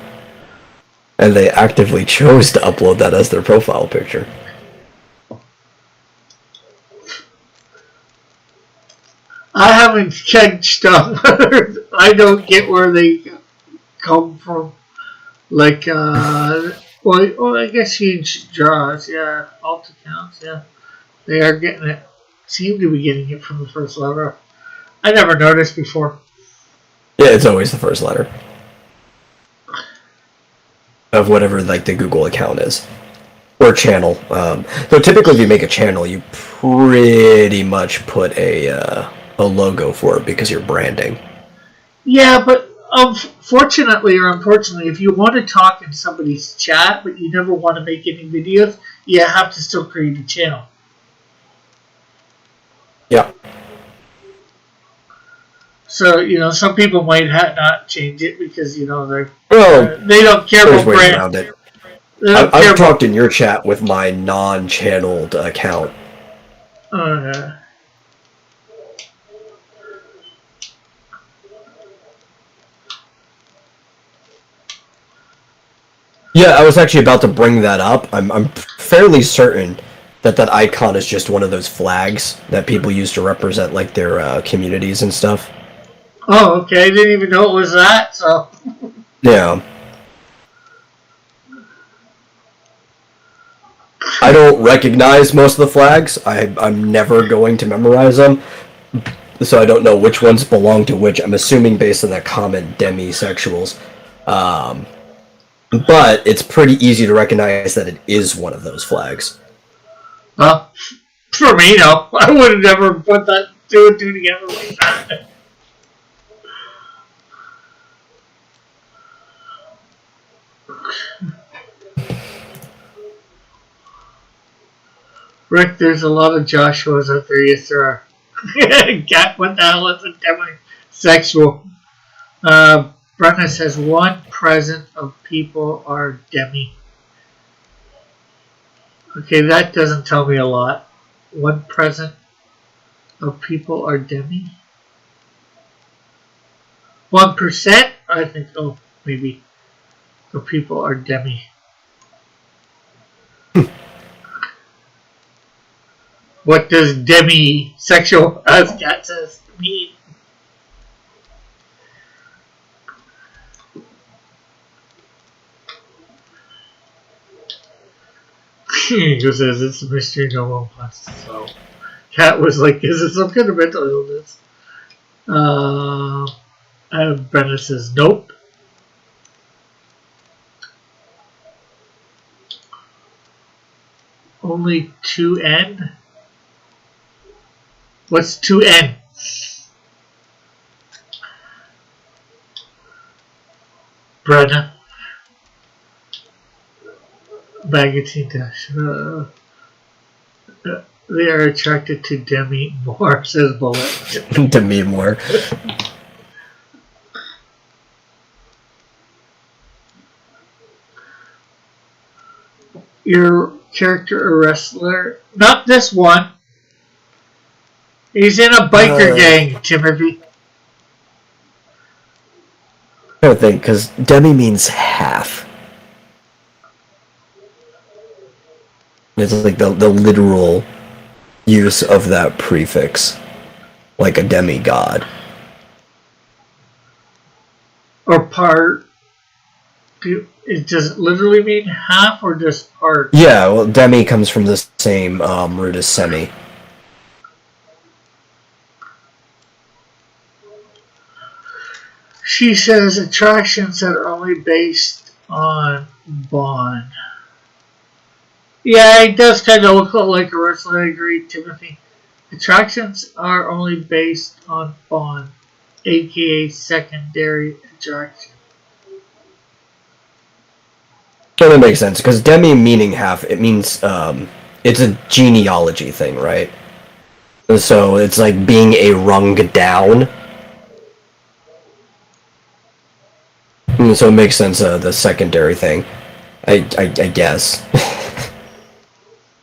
and they actively chose to upload that as their profile picture? I haven't checked stuff. I don't get where they come from. Like, well, I guess huge draws, yeah. Alt accounts, yeah. They are getting it. Seem to be getting it from the first letter. I never noticed before. Yeah, it's always the first letter of whatever the Google account is or channel. So typically, if you make a channel, you pretty much put a logo for it because you're branding. Yeah, but fortunately or unfortunately, if you want to talk in somebody's chat but you never want to make any videos, you have to still create a channel. Yeah. So some people might not change it because they're Well, they don't care there's about ways brand. around it. They don't care I've about. talked in your chat with my non-channeled account. Uh, Yeah, I was actually about to bring that up. I'm fairly certain that that icon is just one of those flags that people use to represent like their communities and stuff. oh, okay. I didn't even know it was that. So Yeah. I don't recognize most of the flags. I'm never going to memorize them, so I don't know which ones belong to which. I'm assuming based on that comment, demisexuals. But it's pretty easy to recognize that it is one of those flags. for me, no, I would have never put that two and two together like that. Rick, there's a lot of Joshuas out there. Yes, there are. Cat, what the hell is a demisexual? Brenna says 1% of people are demi. Okay, that doesn't tell me a lot. 1% of people are demi. 1%? I think, maybe. Of people are demi. What does demisexual, as Cat says, mean? He says it's a mystery no one wants to solve. Cat was like, is it some kind of mental illness? And Brenna says, nope. Only 2N? What's 2N? Brenna. Magazine dash. They are attracted to Demi Moore, says Bullet. Demi Moore. Your character a wrestler? Not this one. He's in a biker gang, Timothy. I don't think, because demi means half. It's like the literal use of that prefix. Like a demigod. Or part. Does it literally mean half or just part? Yeah, well, demi comes from the same root as semi. She says attractions that are only based on bond. Yeah, it does kind of look like a wrestler. I agree, Timothy. Attractions are only based on bond, aka secondary attraction. So that makes sense, because demi meaning half, it means, it's a genealogy thing, right? So it's like being a rung down. So it makes sense, the secondary thing. I guess.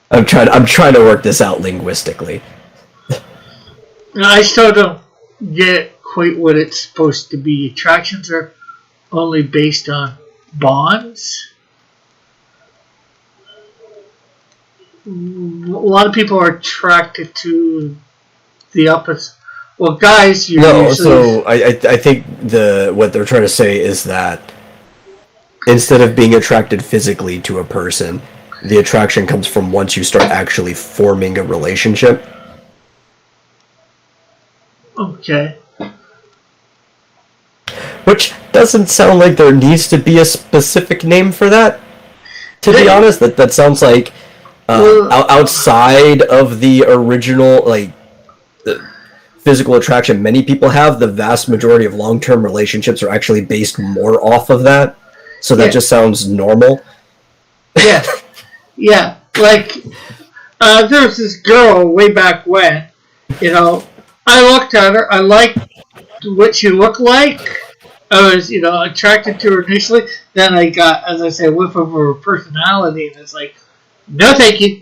I'm trying to work this out linguistically. I still don't get quite what it's supposed to be. Attractions are only based on bonds. A lot of people are attracted to the opposite. Well, guys, you No, usually... so I think what they're trying to say is that instead of being attracted physically to a person, the attraction comes from once you start actually forming a relationship. Okay. Which doesn't sound like there needs to be a specific name for that. To be honest, that sounds like outside of the original, like, the physical attraction many people have, the vast majority of long-term relationships are actually based more off of that. So that just sounds normal. Yeah. Yeah. Like, there's this girl way back when, I looked at her, I liked what you look like. I was, attracted to her initially. Then I got, as I say, a whiff of her personality, and it's like, no, thank you.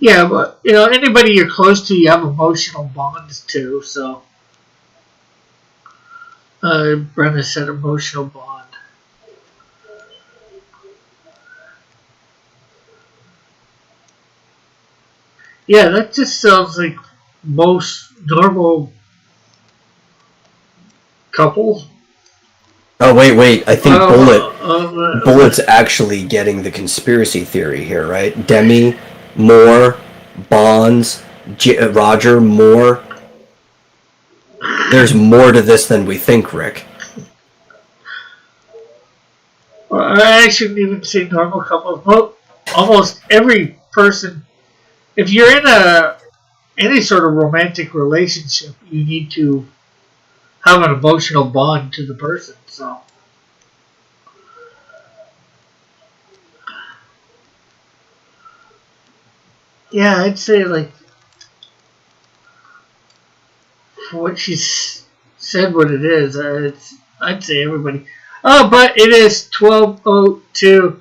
Yeah, but anybody you're close to, you have emotional bonds to. So, Brenda said emotional bond. Yeah, that just sounds like most normal couples. Oh wait! I think Bullet's actually getting the conspiracy theory here, right? Demi, Moore, Bonds, Roger, Moore. There's more to this than we think, Rick. Well, I shouldn't even say normal couples. Well, almost every person, if you're in any sort of romantic relationship, you need to have an emotional bond to the person. So, yeah, I'd say like for what she's said, what it is, I'd say everybody. Oh, but it is 12:02.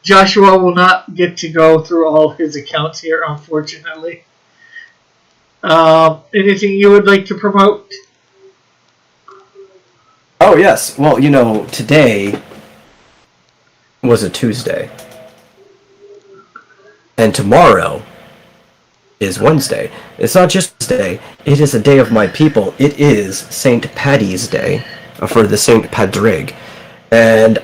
Joshua will not get to go through all his accounts here, unfortunately. Anything you would like to promote? Oh, yes. Well, today was a Tuesday. And tomorrow is Wednesday. It's not just Tuesday. It is a day of my people. It is St. Paddy's Day for the St. Padrig. And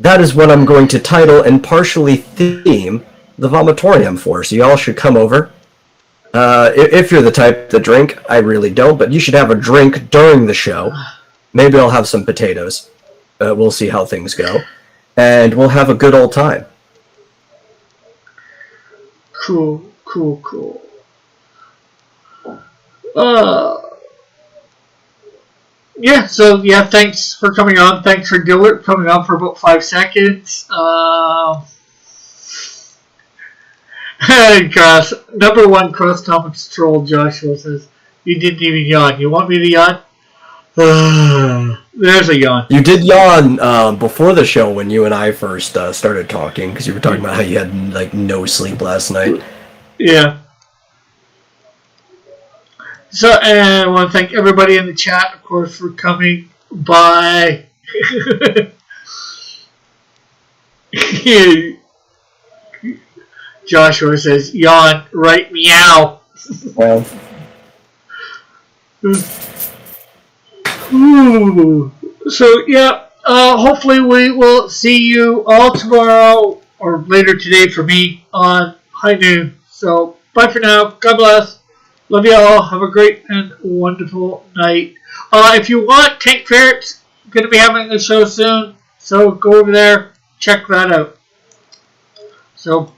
that is what I'm going to title and partially theme the Vomitorium for. So y'all should come over. If you're the type to drink, I really don't, but you should have a drink during the show. Maybe I'll have some potatoes. We'll see how things go. And we'll have a good old time. Cool. Yeah, so thanks for coming on. Thanks for Gilbert coming on for about 5 seconds. Cross number one cross comments troll Joshua says, "You didn't even yawn. You want me to yawn?" There's a yawn. You did yawn before the show when you and I first started talking, because you were talking about how you had no sleep last night. Yeah. So, I want to thank everybody in the chat, of course, for coming by. Joshua says, yawn, right, meow. Well. Ooh. So, hopefully we will see you all tomorrow, or later today for me, on High Noon. So, bye for now. God bless. Love you all. Have a great and wonderful night. If you want, Tank Ferret's going to be having a show soon. So go over there. Check that out. So